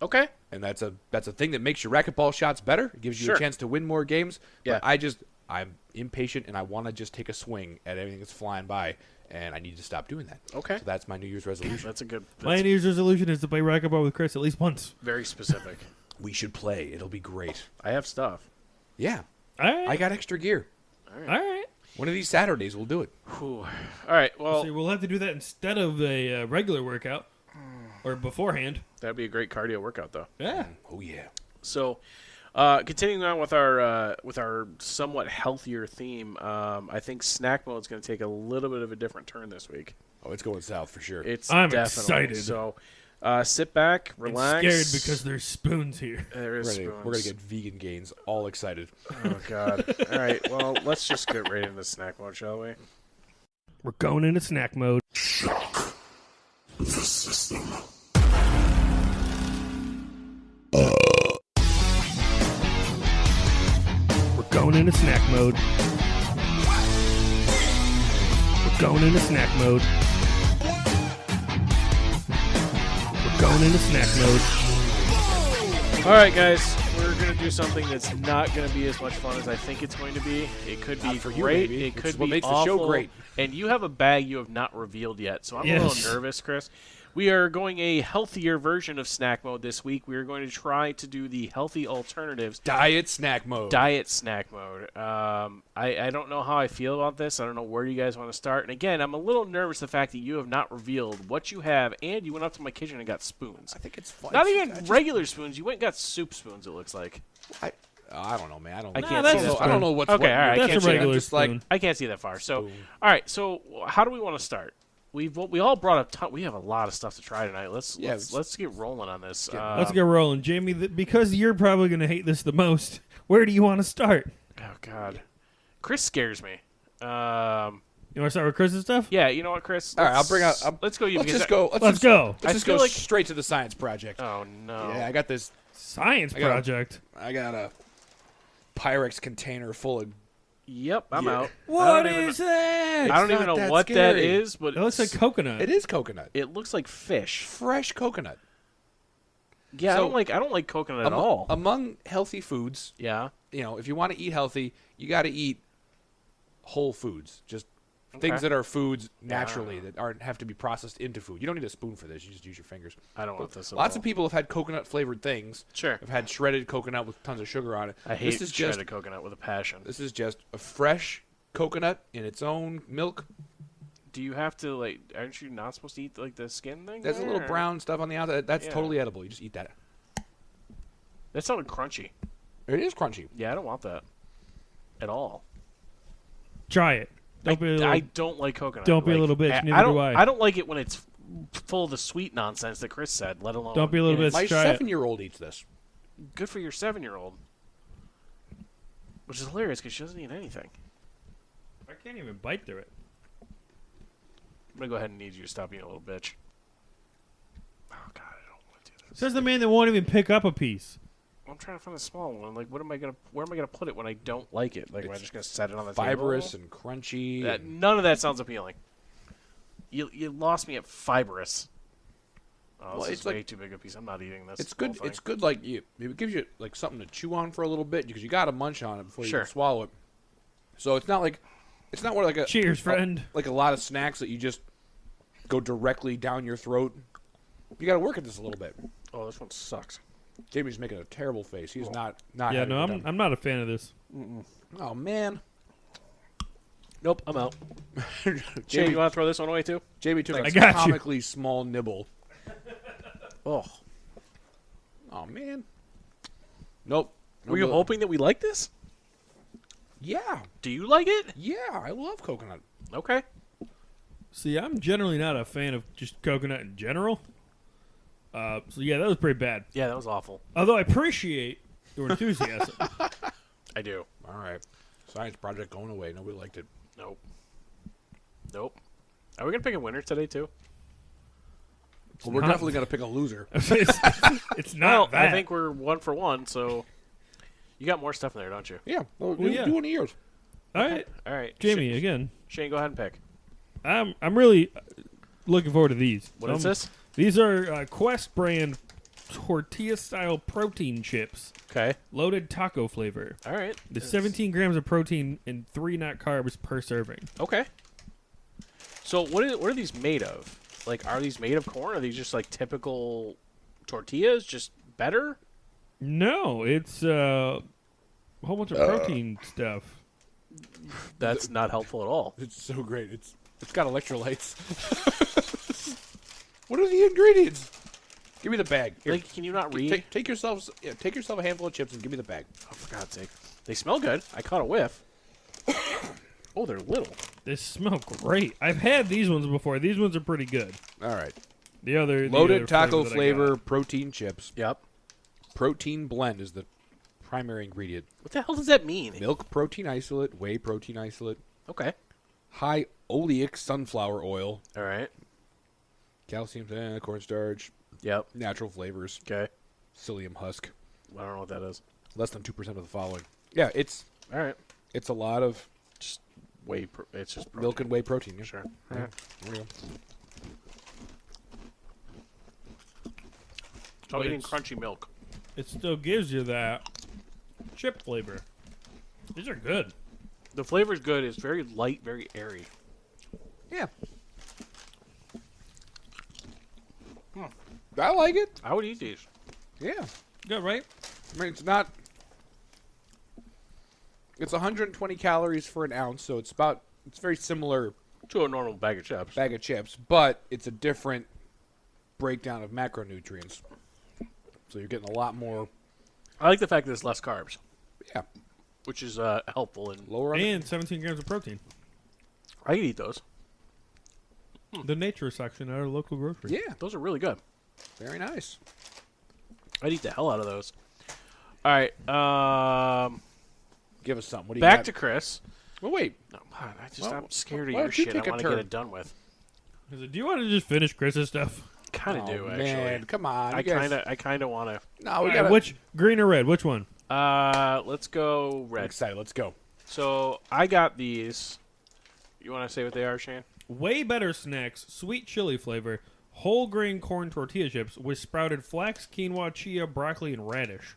Okay. and that's a thing that makes your racquetball shots better. It gives you Sure. a chance to win more games. Yeah. But I'm impatient and I want to just take a swing at everything that's flying by, and I need to stop doing that. Okay. So that's my New Year's resolution. That's a good. My That's New Year's resolution is to play racquetball with Chris at least once. very specific. We should play. It'll be great. I have stuff. Yeah. All right. I got extra gear. All right. One of these Saturdays we'll do it. Whew. All right. Well, So we'll have to do that instead of a regular workout or beforehand. that'd be a great cardio workout, though. Yeah. Oh yeah. So, continuing on with our somewhat healthier theme, I think snack mode is going to take a little bit of a different turn this week. Oh, it's going south for sure. It's I'm definitely excited. So, sit back, relax. I'm scared because there's spoons here. there is We're gonna spoons. get vegan gains. All excited. Oh God! All right. Well, let's just get right into snack mode, shall we? We're going into snack mode. We're going into snack mode. We're going into snack mode. We're going into snack mode. All right, guys. We're gonna do something that's not gonna be as much fun as I think it's going to be. It could be Not for you, great. maybe. It Which could is what be makes the awful. show great. And you have a bag you have not revealed yet, so I'm a Yes. little nervous, Chris. We are going a healthier version of snack mode this week. We are going to try to do the healthy alternatives. Diet snack mode. Diet snack mode. I don't know how I feel about this. I don't know where you guys want to start. And again, I'm a little nervous the fact that you have not revealed what you have, and you went up to my kitchen and got spoons. I think it's fun. Not even regular spoons. You went and got soup spoons, it looks like. I don't know, man. I don't. I know. can't that's see a that I don't far. know what's Okay, what. all right. I That's can't a see that. regular just like- spoon. I can't see that far. So, Spoon. all right. So, how do we want to start? We all brought a ton. We have a lot of stuff to try tonight. Let's get rolling on this. Let's get rolling, Jamie. Because you're probably going to hate this the most. Where do you want to start? Oh God, Chris scares me. You want to start with Chris's stuff? Yeah, you know what, Chris? All right, I'll Let's- bring out. let's go. You Let's because just go. Let's go. I Let's just feel go like- straight to the science project. Oh no. Yeah, I got this. Science I got a- project. I got a Pyrex container full of. Yep, I'm Yeah. out. What I don't is that? I don't even know what that is, but It looks like coconut. It is coconut. it looks like fish. Fresh coconut. Yeah, So- I don't like coconut at all. Among healthy foods, Yeah. if you want to eat healthy, you got to eat whole foods. Just things Okay. that are foods naturally that aren't have to be processed into food. You don't need a spoon for this. You just use your fingers. I don't want this at Lots all. of people have had coconut flavored things. Sure. Have had shredded coconut with tons of sugar on it. I hate this is shredded just coconut with a passion. this is just a fresh coconut in its own milk. Do you have to aren't you not supposed to eat like the skin thing? There's a little there? brown stuff on the outside. That's Yeah. totally edible. You just eat that. That sounded crunchy. It is crunchy. Yeah, I don't want that at all. Try it. Don't be a little, I don't like coconut. don't be a Like, little bitch, I neither don't. do I. I don't like it when it's full of the sweet nonsense that Chris said. Let alone. Don't be a little and bit- it's My try it. 7-year-old eats this. Good for your 7-year-old. Which is hilarious because she doesn't eat anything. I can't even bite through it. I'm gonna go ahead and need you to stop being a little bitch. Oh God, I don't want to do this. Says the man that won't even pick up a piece. I'm trying to find a small one. Like, where am I gonna put it when I don't like it? Like, am I It's just gonna set it on the Fibrous table? and crunchy. That, and- none of that sounds appealing. You lost me at fibrous. Oh, Well, this it's is like- way too big a piece. I'm not eating this. It's whole good. thing. It's good. Like it gives you like something to chew on for a little bit because you got to munch on it before you Sure. can swallow it. So it's not where like a Cheers, friend. like a lot of snacks that you just go directly down your throat. You got to work at this a little bit. Oh, this one sucks. Jamie's making a terrible face. He's not. Yeah, having no, it done. I'm not a fan of this. Oh man. Nope, I'm out. Jamie, Jamie, you want to throw this one away too? Jamie took I a got you. comically small nibble. Oh, Oh man. Nope. were you hoping that we like this? Yeah. Do you like it? Yeah. I love coconut. Okay. See, I'm generally not a fan of just coconut in general. So yeah, that was pretty bad. Yeah, that was awful. Although I appreciate your enthusiasm. I do. All right. Science project going away. Nobody liked it. Nope. Nope. Are we gonna pick a winner today too? Well, we're not- definitely going to pick a loser. it's not Well, that. I think we're 1 for 1. So you got more stuff in there, don't you? Yeah. Well, yeah. do one of yours. All right, All right, Jamie, again. Shane, go ahead and pick. I'm really looking forward to these. What is this? These are Quest brand tortilla-style protein chips, Okay. loaded taco flavor. All right. The 17 grams of protein and 3 net carbs per serving. Okay. So what are these made of? Like, are these made of corn? Are these just like typical tortillas, just better? No, it's a whole bunch of protein stuff. That's not helpful at all. It's so great. It's got electrolytes. What are the ingredients? Give me the bag. Here, Like, can you not read? take yourself a handful of chips and give me the bag. Oh, for God's sake. They smell good. I caught a whiff. Oh, they're little. They smell great. I've had these ones before. These ones are pretty good. All right. The other Loaded taco that I flavor got. protein chips. Yep. Protein blend is the primary ingredient. What the hell does that mean? Milk protein isolate, whey protein isolate, Okay. high oleic sunflower oil, All right. calcium, cornstarch, Yep. natural flavors, Okay. psyllium husk. I don't know what that is. Less than 2% of the following. Yeah, it's All right. a lot of Just it's just milk and whey protein. Yeah. Sure. Yeah. There we go. So eating it's- crunchy milk. It still gives you that chip flavor. These are good. The flavor's good. It's very light, very airy. Yeah. I like it. I would eat these. Yeah. Good, right? I mean, it's not. It's 120 calories for an ounce, so it's very similar To a normal bag of chips. bag of chips, but it's a different breakdown of macronutrients. So you're getting a lot more, I like the fact that it's less carbs, yeah, which is helpful. And lower on And 17 grams of protein. I could eat those. The nature section at our local grocery. Yeah, Those are really good. very nice. I'd eat the hell out of those. All right. Give us something. What do you Back got? to Chris. well, wait. No, Well, I'm scared of why your don't you shit. take I a want to get turn? it done with. I said, do you want to just finish Chris's stuff? Kind of Oh, do actually. man, come on. I you guys- kind of want to. No, All we right, got which green or red? Which one? Let's go I'm red. excited. Let's go. So I got these. You want to say what they are, Shane? Way Better Snacks, sweet chili flavor, whole grain corn tortilla chips with sprouted flax, quinoa, chia, broccoli, and radish.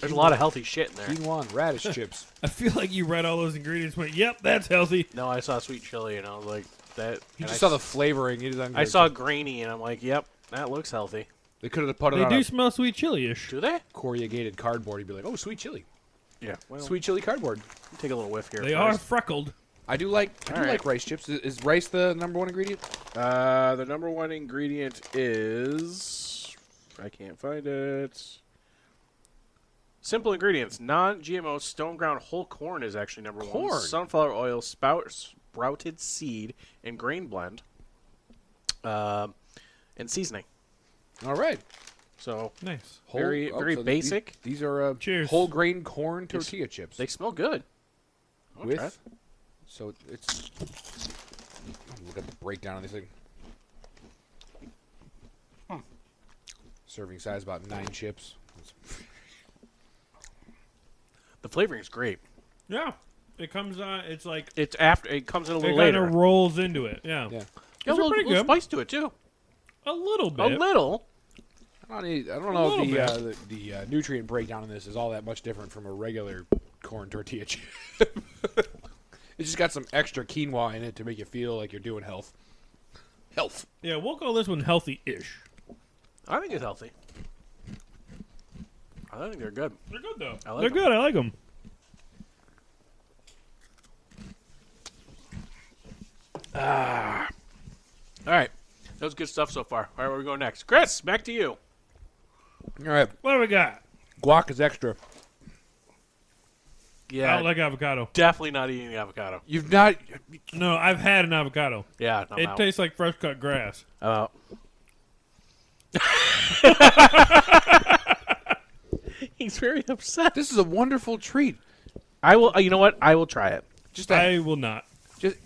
There's a lot of healthy shit in there. Quinoa and radish chips. I feel like you read all those ingredients and went, yep, that's healthy. No, I saw sweet chili and I was like, that. You and just I saw the flavoring. You just I saw grainy and I'm like, yep, that looks healthy. They could have put it They on do a smell sweet chili-ish. Do they? corrugated cardboard. You'd be like, oh, sweet chili. Yeah. Well, Sweet chili cardboard. take a little whiff here. They are first. freckled. I do like All right. rice chips. Is rice the number one ingredient? The number one ingredient is. I can't find it. Simple ingredients: non-GMO stone ground whole corn is actually number one. Corn. Sunflower oil, sprouted seed, and grain blend, and seasoning. All right. So Nice. Very- very so basic. These are Cheers. whole grain corn tortilla chips they smell good. I'll try it. with. So it's. Look at the breakdown on this thing. Serving size about 9 chips. The flavoring is great. Yeah. It comes on, it's like, It's after it comes in a it little kind later. of rolls into it. Yeah. Yeah. Got a These are little, pretty little good. spice to it too. A little A bit. little. I don't know little if the nutrient breakdown in this is all that much different from a regular corn tortilla chip. It's just got some extra quinoa in it to make you feel like you're doing health. Health. Yeah, we'll call this one healthy-ish. I think it's healthy. I think they're good. They're good, though. I like They're them. good. I like them. All right. That was good stuff so far. All right, where we going next? Chris, back to you. All right. What do we got? Guac is extra. I Yeah, don't like avocado. definitely not eating the avocado. You've not. No, I've had an avocado. Yeah, I'm It out. tastes like fresh cut grass. I'm out. He's very upset. This is a wonderful treat. I will. You know what? I will try it. Just I will not. just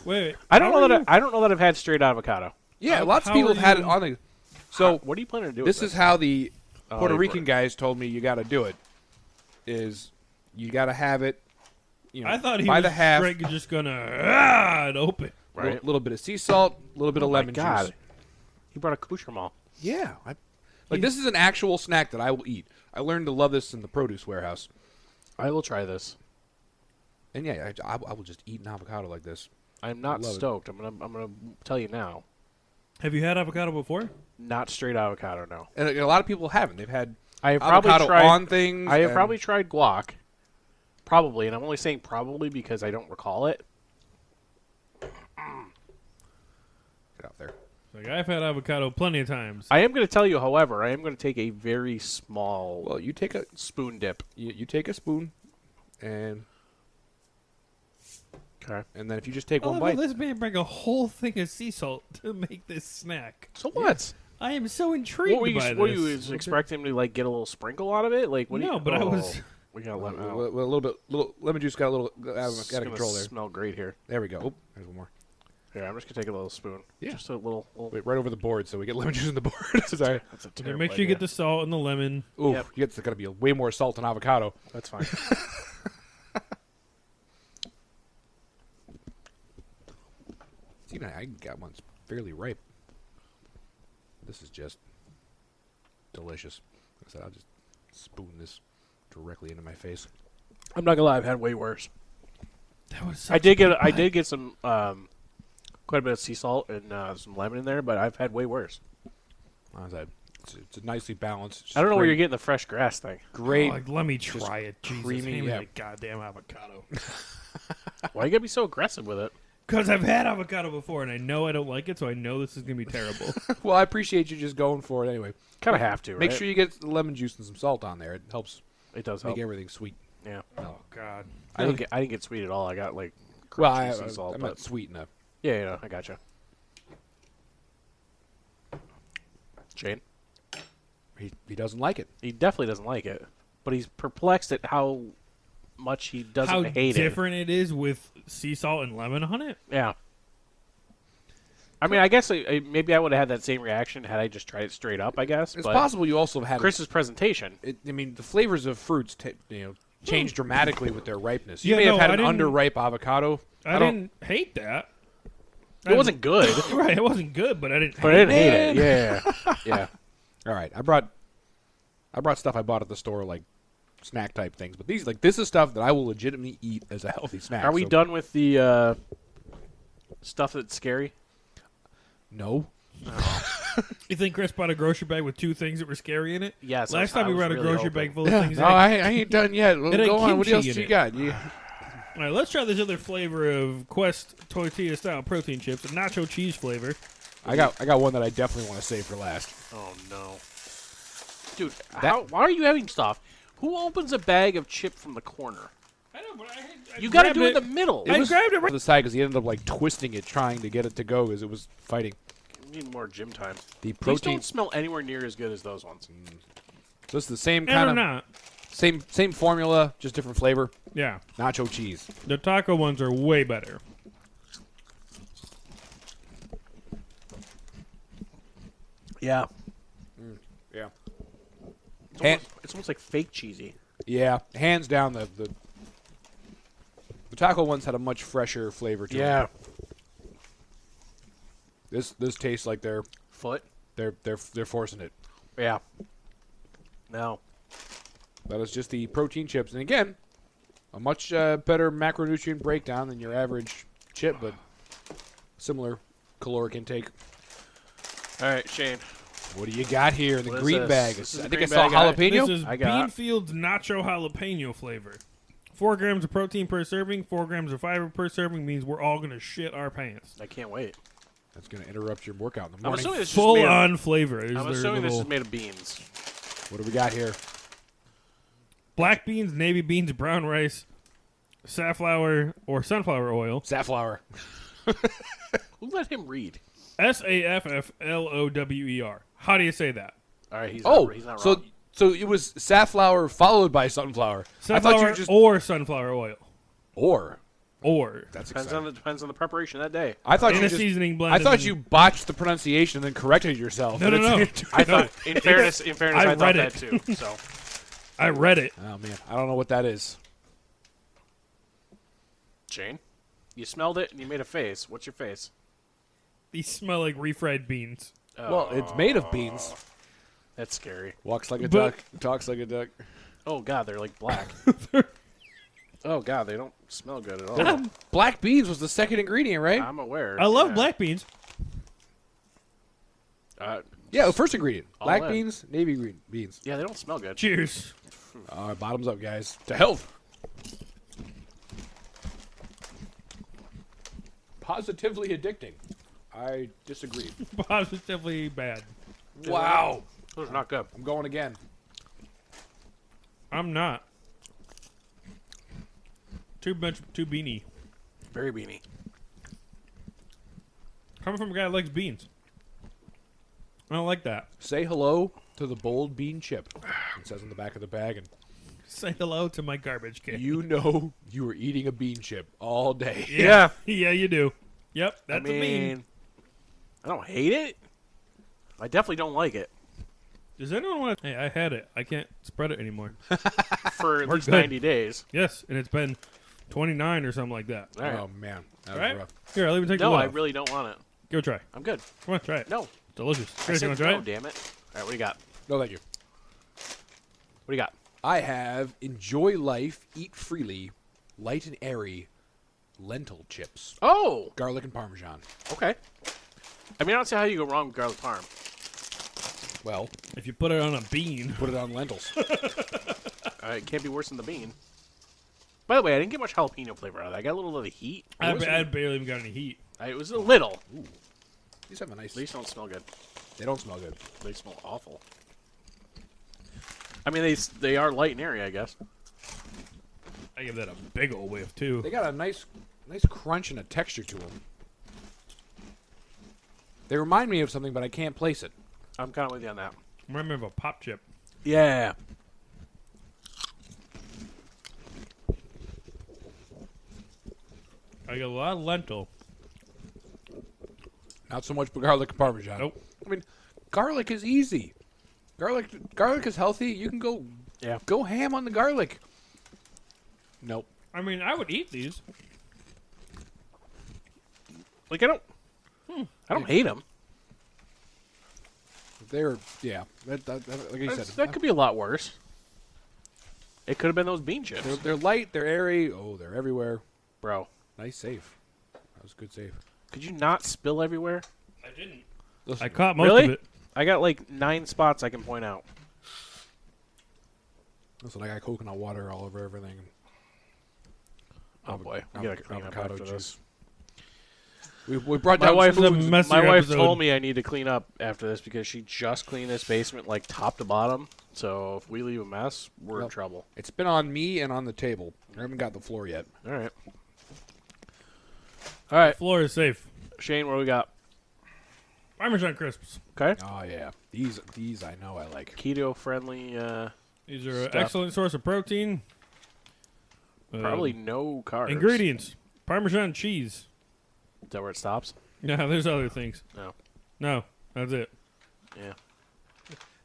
Wait. I don't how know are that. you- I don't know that I've had straight avocado. Yeah, How- lots of how people are have had it you- on the. So What are you planning to do? this with is how the Oh, Puerto you Rican brought guys told me you got to do it. Is you got to have it. You know, I thought he by was the half, straight just gonna and open. Right. little bit of sea salt, a little bit Oh of my lemon God. juice. He brought a accoutrement. Yeah, this is an actual snack that I will eat. I learned to love this in the produce warehouse, I will try this. and yeah, I will just eat an avocado like this. I'm not Love it. stoked. I'm gonna tell you now. Have you had avocado before? Not straight avocado, no. And a lot of people haven't. They've had I have probably avocado tried. on things. I have and- probably tried guac. Probably, and I'm only saying probably because I don't recall it. Get out there. Like I've had avocado plenty of times. I am going to tell you, however, I am going to take a very small Well, you take a spoon dip. you take a spoon, and Okay. then if you just take I one love how bite, this man bring a whole thing of sea salt to make this snack. So what? I am so intrigued What were you? by What this. you was expecting to like get a little sprinkle out of it? Like what? do No, you, but I was- We gotta let well, out. a little lemon juice got a little out It's of gonna control there. Smell great here. There we go. Oh, there's one more. Here, I'm just gonna take a little spoon. Yeah. Just a little. Wait, right over the board, so we get lemon juice on the board. Sorry. That's a Okay, terrible make sure you get idea. the salt and the lemon. Ooh, Yep. it's got to be way more salt than avocado. That's fine. See, I got one that's fairly ripe. This is just delicious. Like I said, I'll just spoon this directly into my face. I'm not gonna lie. I've had way worse. That was. I did get some quite a bit of sea salt and some lemon in there, but I've had way worse. Like I said, it's a nicely balanced. It's I don't know where great- you're getting the fresh grass thing. Great. Like, let me try it. Jesus, creamy, hand me yeah. that goddamn avocado. Why you gotta be so aggressive with it? Because I've had avocado before, and I know I don't like it, so I know this is gonna be terrible. Well, I appreciate you just going for it anyway. Kind of have to. Make right? sure you get the lemon juice and some salt on there. It helps it does make help. everything sweet. Yeah. Oh God. I didn't get sweet at all. I got like Well, crunchy sea salt, I'm but not sweet enough. yeah, I gotcha. Shane, He doesn't like it. he definitely doesn't like it, but he's perplexed at how much he doesn't How hate different it is with sea salt and lemon on it. it. Yeah. I mean, I guess maybe I would have had that same reaction had I just tried it straight up. I guess, It's but possible you also have had Chris's presentation. I mean, the flavors of fruits, change dramatically with their ripeness. You Yeah, may no, have I had an didn't- underripe avocado. I don't- didn't hate that. It wasn't good, Right, it wasn't good, but I didn't. but I didn't hate it. Yeah, yeah. All right, I brought stuff I bought at the store, like snack type things. But this is stuff that I will legitimately eat as a healthy snack. Are we so- done with the stuff that's scary? No. You think Chris bought a grocery bag with two things that were scary in it? Yes. Last time we brought a grocery bag full of No, things. I ain't done yet. had Go on. What kimchi else in you it. got? All right, let's try this other flavor of Quest tortilla style protein chips, a nacho cheese flavor. I got one that I definitely want to save for last. Oh no, dude! Why are you having stuff? Who opens a bag of chip from the corner? I know, but I You got to grabbed do it in the middle. I grabbed it On right. the side because he ended up like twisting it, trying to get it to go because it was fighting. You need more gym time. The These protein. don't smell anywhere near as good as those ones. So it's the same And kind or of not. same formula, just different flavor. Yeah, Nacho cheese. the taco ones are way better. Yeah, Yeah. it's almost like fake cheesy. Yeah, hands down the taco ones had a much fresher flavor to them. This tastes like they're Foot. forcing it. Yeah. No. That is just the protein chips, and again, a much better macronutrient breakdown than your average chip, but similar caloric intake. All right, Shane. What do you got here? The What is green this? bag. This is I the think I green saw bag. jalapeno. This is I got- Beanfield's nacho jalapeno flavor. 4 grams of protein per serving, 4 grams of fiber per serving means we're all gonna shit our pants. I can't wait. That's going to interrupt your workout in the I'm morning. assuming this is Full made of, on flavor. Is I'm their assuming this little is made of beans. What do we got here? black beans, navy beans, brown rice, safflower or sunflower oil. Safflower. Who let him read? SAFFLOWER. How do you say that? All right, he's Oh, he's not so wrong. so it was safflower followed by sunflower. I thought you Sunflower were just or sunflower oil. or or That's Depends exciting. on the preparation that day. I thought in you a just, seasoning blend. I and thought then- you botched the pronunciation and then corrected yourself. No, no, no. I thought, in fairness, I I thought read that it. too. So, I read it. Oh man, I don't know what that is. Shane, you smelled it and you made a face. What's your face? These smell like refried beans. Well, it's made of beans. That's scary. Walks like a But- duck, talks like a duck. Oh god, they're like black. Oh god, they don't smell good at all. Black beans was the second ingredient, right? I'm aware. I love yeah. black beans. Yeah, the first ingredient. All Black in. beans, navy green beans. Yeah, they don't smell good. Cheers. Bottoms up, guys. To health. Positively addicting. I disagree. Positively bad. Wow. Those are not good. I'm going again. I'm not. Too beanie. Very beanie. Coming from a guy that likes beans. I don't like that. Say hello to the bold bean chip. It says on the back of the bag, and Say hello to my garbage can. you know you were eating a bean chip all day. Yeah. Yeah, you do. Yep, that's I mean, a bean. I don't hate it. I definitely don't like it. Does anyone want to... Hey, I had it. I can't spread it anymore. For at We're least good. 90 days. Yes, and it's been 29 or something like that. All right. Oh man, that was All right. rough. Here, I'll even take No, the lid I off. really don't want it. Go try. I'm good. Come on, try it. No. Delicious. I Chris, you said want to try no, it? damn it. All right, what do you got? No, thank you. What do you got? I have enjoy life, eat freely, light and airy, lentil chips, Oh, garlic and parmesan. okay. I mean, I don't see how you go wrong with garlic parm. Well, If you put it on a bean. put it on lentils. It can't be worse than the bean. By the way, I didn't get much jalapeno flavor out of that. I got a little of the heat. I barely even got any heat. It was a little. These have a nice. These don't smell good. They don't smell good. They smell awful. I mean, they are light and airy, I guess. I give that a big old whiff, too. They got a nice crunch and a texture to them. They remind me of something, but I can't place it. I'm kind of with you on that. Remind me of a pop chip. Yeah. I get a lot of lentil. Not so much garlic and parmesan. Nope. I mean, garlic is easy. Garlic is healthy. You can go ham on the garlic. Nope. I mean, I would eat these. Like, I don't hate them. They're like you said. That could be a lot worse. It could have been those bean chips. They're light. They're airy. Oh, they're everywhere. Bro, Nice save. That was a good save. could you not spill everywhere? I didn't. Listen, I caught most Really? of it. I got like 9 spots I can point out. listen, I got coconut water all over everything. Oh boy, we gotta clean up avocado after juice. this. We brought My down wife, some a messier my wife episode. told me I need to clean up after this because she just cleaned this basement like top to bottom. So if we leave a mess, we're in Well- trouble. It's been on me and on the table. I haven't got the floor yet. All right. All right, Floor is safe. Shane, what do we got? Parmesan crisps. Okay. Oh yeah, these I know I like. Keto friendly. These are an Stuff. excellent source of protein. Probably no carbs. Ingredients. Parmesan cheese. Is that where it stops? No, there's other things. No. No, that's it. Yeah.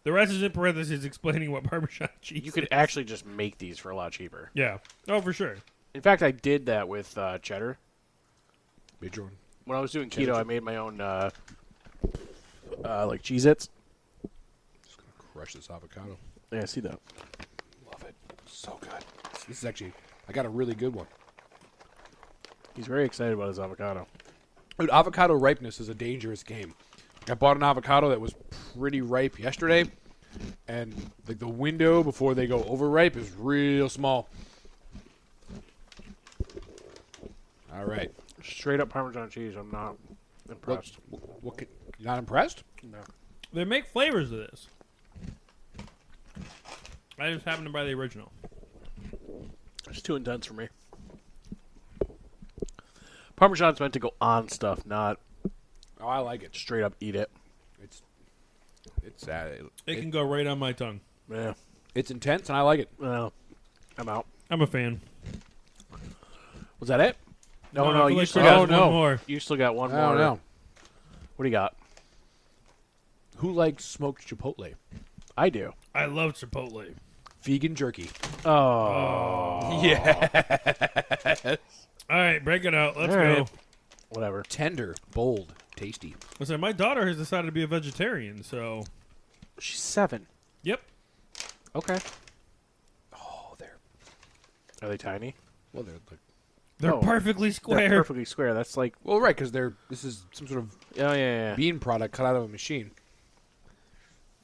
The rest is in parentheses explaining what Parmesan cheese You could is. actually just make these for a lot cheaper. Yeah. Oh, for sure. In fact, I did that with cheddar. Major one. When I was doing Cheddar keto, I chip. made my own like Cheez-Its. Just gonna crush this avocado. Yeah, I see that. Love it. So good. This is actually. I got a really good one. He's very excited about his avocado. Dude, avocado ripeness is a dangerous game. I bought an avocado that was pretty ripe yesterday, and like the window before they go overripe is real small. All right. Straight up Parmesan cheese. I'm not impressed. You not impressed? No. They make flavors of this. I just happened to buy the original. It's too intense for me. Parmesan's meant to go on stuff, not Oh, I like it. straight up eat it. It's It can go right on my tongue. Yeah. it's intense, and I like it. Well, I'm out. I'm a fan. Was that it? No, I no, feel you like still Craig got has no. one more. You still got one I more. don't know. What do you got? Who likes smoked chipotle? I do. I love Chipotle. Vegan jerky. Oh, Yeah. All right, break it out. Let's All go. right. Whatever. Tender, bold, tasty. Listen, my daughter has decided to be a vegetarian, so She's 7. yep. Okay. Oh, Are they tiny? they're They're Oh, perfectly They're square. perfectly square. That's like, well, right, because this is some sort of oh yeah. bean product cut out of a machine.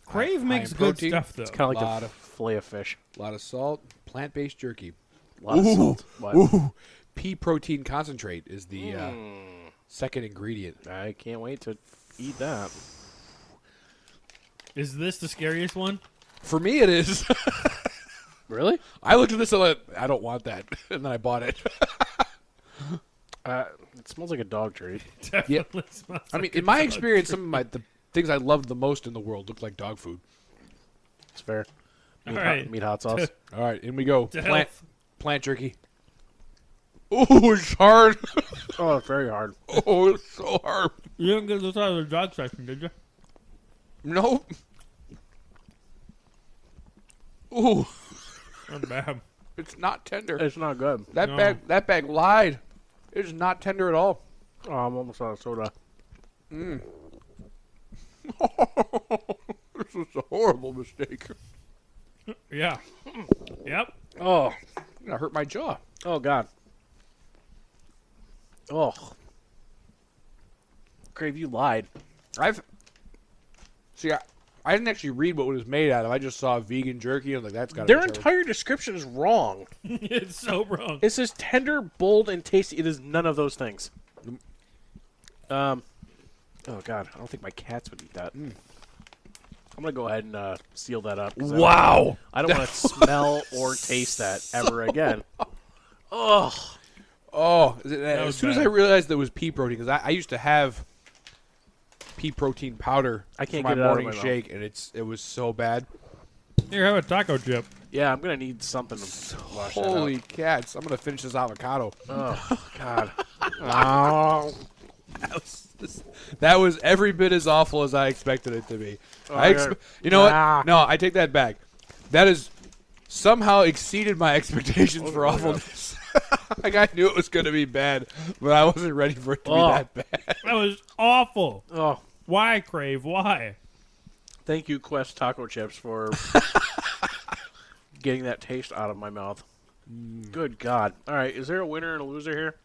Crave high makes in good protein. stuff, though. It's kind of like Lot a of- fillet of fish. A lot of salt, plant-based jerky. A lot of salt. What? Ooh, pea protein concentrate is the second ingredient. I can't wait to eat that. Is this the scariest one? For me, it is. Really? I looked at this and I don't want that, and then I bought it. It smells like a dog treat. Definitely smells I mean, like in a my dog experience, treat. some of the things I loved the most in the world looked like dog food. It's fair. All Meat, right. hot, meat hot sauce. All right, in we go. To Plant, health. plant jerky. Oh, it's hard. Oh, it's very hard. Oh, it's so hard. You didn't get this out of the dog section, did you? Nope. Ooh, Not bad. it's not tender. It's not good. That No. bag lied. It is not tender at all. Oh, I'm almost out of soda. This was a horrible mistake. Yeah. Yep. Oh, That hurt my jaw. oh God. Oh, Crave, you lied. I didn't actually read what it was made out of. I just saw vegan jerky. I was like, that's got to Their be terrible. entire description is wrong. It's so wrong. It says tender, bold, and tasty. It is none of those things. Oh God, I don't think my cats would eat that. I'm gonna go ahead and seal that up. 'Cause Wow. I don't want to smell or taste that ever again. Oh, Oh, was as soon as bad. I realized there was pea protein, because I used to have pea protein powder I can't for my get it out of morning my mouth. shake, and it was so bad. Here, have a taco chip. yeah, I'm gonna need something to wash Holy cats! I'm gonna finish this avocado. that out. Oh God. Oh. That was every bit as awful as I expected it to be. yeah. You know Ah. what? No, I take that back. That is somehow exceeded my expectations for really awfulness. Like I knew it was going to be bad, but I wasn't ready for it to be Oh. that bad. That was awful. Oh. Why, Crave? Why? Thank you, Quest Taco Chips, for getting that taste out of my mouth. Good God! All right, is there a winner and a loser here?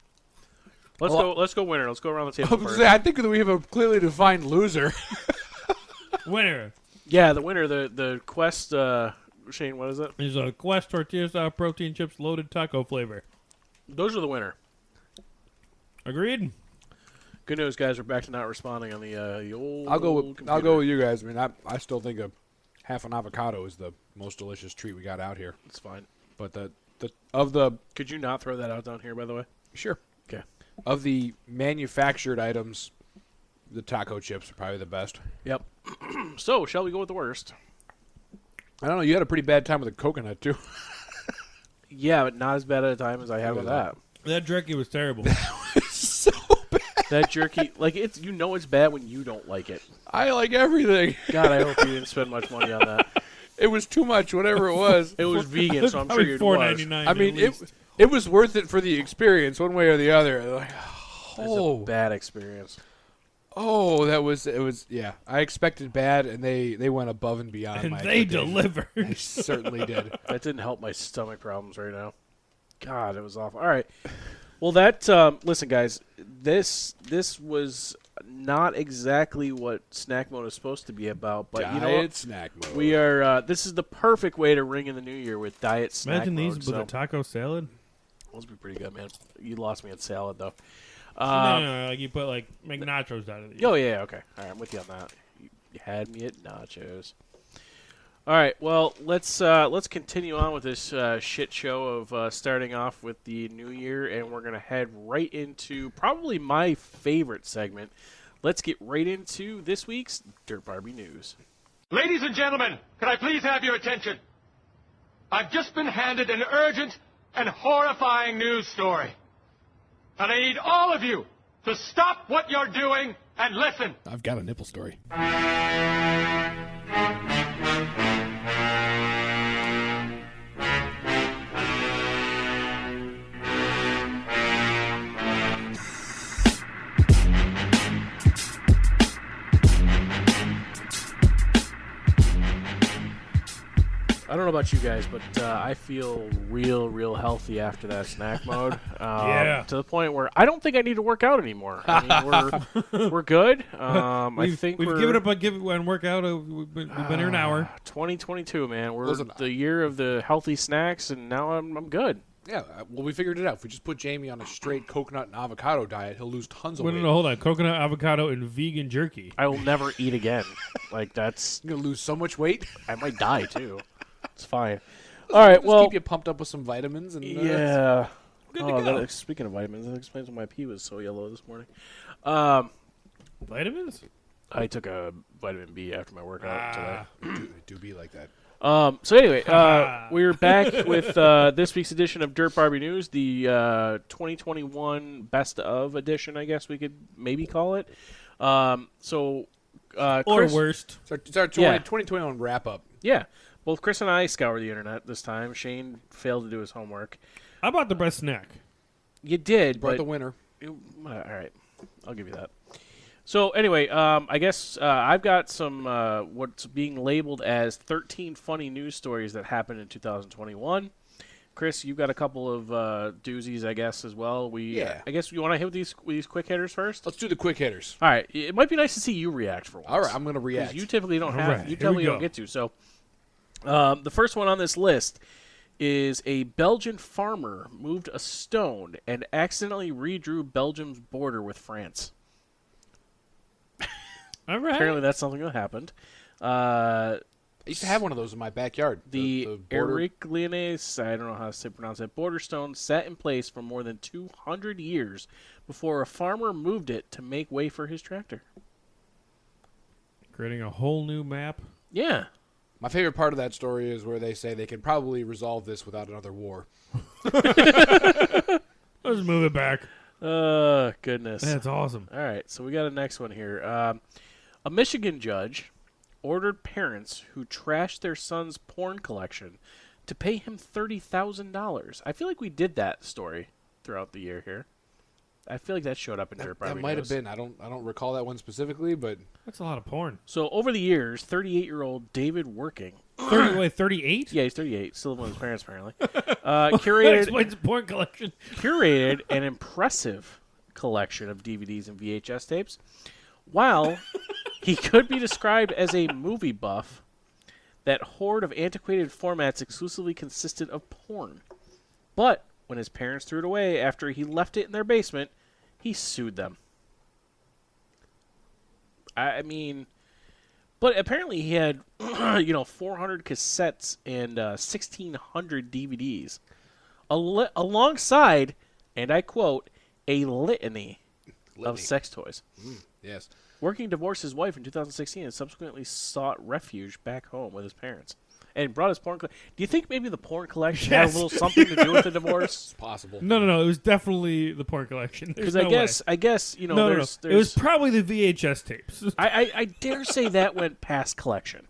Let's Well, go. Let's go winner. Let's go around the I table was gonna first. say, I think that we have a clearly defined loser. Winner Yeah, the winner, the Quest. Shane, what is it? is a Quest tortilla style protein chips loaded taco flavor. Those are the winner. Agreed? Good news, guys. We're back to not responding on the old. I'll go computer. with you guys. I mean, I still think half an avocado is the most delicious treat we got out here. It's fine. But the Could you not throw that out down here, by the way? sure Okay. of the manufactured items, the taco chips are probably the best. Yep. So, shall we go with the worst? I don't know. You had a pretty bad time with the coconut too. Yeah, but not as bad at a time as I had with that. That jerky was terrible. So bad. That jerky, like it's it's bad when you don't like it. I like everything. God, I hope you didn't spend much money on that. It was too much, whatever it was. It was vegan, so I'm sure Probably it was. $4.99. I mean, at least. it was worth it for the experience, one way or the other. Like, It's a bad experience. that was it. Was yeah. I expected bad, and they went above and beyond. and my they expectations. delivered. They certainly did. That didn't help my stomach problems right now. God, it was awful. All right. Well, that listen, guys. This was not exactly what Snack Mode is supposed to be about, but you know Diet what? snack mode. We are. This is the perfect way to ring in the new year with Diet Snack Imagine Mode. these with a taco salad. Those would be pretty good, man. You lost me at salad though. No, like you put like make nachos out of these. Oh yeah, okay. All right, I'm with you on that. You had me at nachos. All right, well let's continue on with this shit show of starting off with the new year, and we're gonna head right into probably my favorite segment. Let's get right into this week's Dirt Barbie news. Ladies and gentlemen, can I please have your attention? I've just been handed an urgent and horrifying news story. And I need all of you to stop what you're doing and listen. I've got a nipple story. I don't know about you guys, but I feel real healthy after that snack mode. Yeah. To the point where I don't think I need to work out anymore. I mean, we're good. I think we've we're, given up on workout. We've been here an hour. 2022, man. We're Listen, the year of the healthy snacks, and now I'm good. Yeah, well, we figured it out. If we just put Jamie on a straight coconut and avocado diet, he'll lose tons of Wait, weight. no, hold on. Coconut, avocado, and vegan jerky. I will never eat again. Like that's, You're gonna lose so much weight. I might die too. It's fine. All right. Just Well, keep you pumped up with some vitamins and yeah. Good to go. Speaking of vitamins, that explains why my pee was so yellow this morning. Vitamins? I took a vitamin B after my workout today. do be like that. So anyway, we're back with this week's edition of Dirt Barbie News, the 2021 Best of edition, I guess we could maybe call it. Or Chris, worst. It's our Yeah. 2021 wrap up. yeah, both Chris and I scoured the internet this time. Shane failed to do his homework. How about the best snack? You did, Brought but the winner. all right, I'll give you that. So anyway, I guess I've got some what's being labeled as 13 funny news stories that happened in 2021. Chris, you've got a couple of doozies, I guess, as well. Yeah. I guess you want to hit with these quick hitters first. Let's do the quick hitters. All right. It might be nice to see you react for once. All right, I'm gonna 'Cause react. you typically don't All have. right, You here tell we me you don't go. get to. So, the first one on this list is a Belgian farmer moved a stone and accidentally redrew Belgium's border with France. All right. Apparently, that's something that happened. I used to have one of those in my backyard. The border- Ericlines, I don't know how to pronounce it, border stone sat in place for more than 200 years before a farmer moved it to make way for his tractor. Creating a whole new map. Yeah. My favorite part of that story is where they say they can probably resolve this without another war. Let's move it back. Goodness. That's awesome. All right, so we got a next one here. A Michigan judge ordered parents who trashed their son's porn collection to pay him $30,000. I feel like we did that story throughout the year here. I feel like that showed up in Dirt That Barbie might have News. been. I don't recall that one specifically, but That's a lot of porn. So over the years, 38-year-old David Working. 38? Yeah, he's 38. Still living with his parents, apparently. That Curated explains the porn collection. an impressive collection of DVDs and VHS tapes. While he could be described as a movie buff, that horde of antiquated formats exclusively consisted of porn. But when his parents threw it away after he left it in their basement, he sued them. I mean, but apparently he had, 400 cassettes and 1,600 DVDs, alongside, and I quote, a litany of sex toys. yes. Working divorced his wife in 2016 and subsequently sought refuge back home with his parents. And brought his porn. Do you think maybe the porn collection had a Yes. little something to do with the divorce? It's possible. No. It was definitely the porn collection. Because There's no I guess way. there's It was probably the VHS tapes. I dare say that went past collection.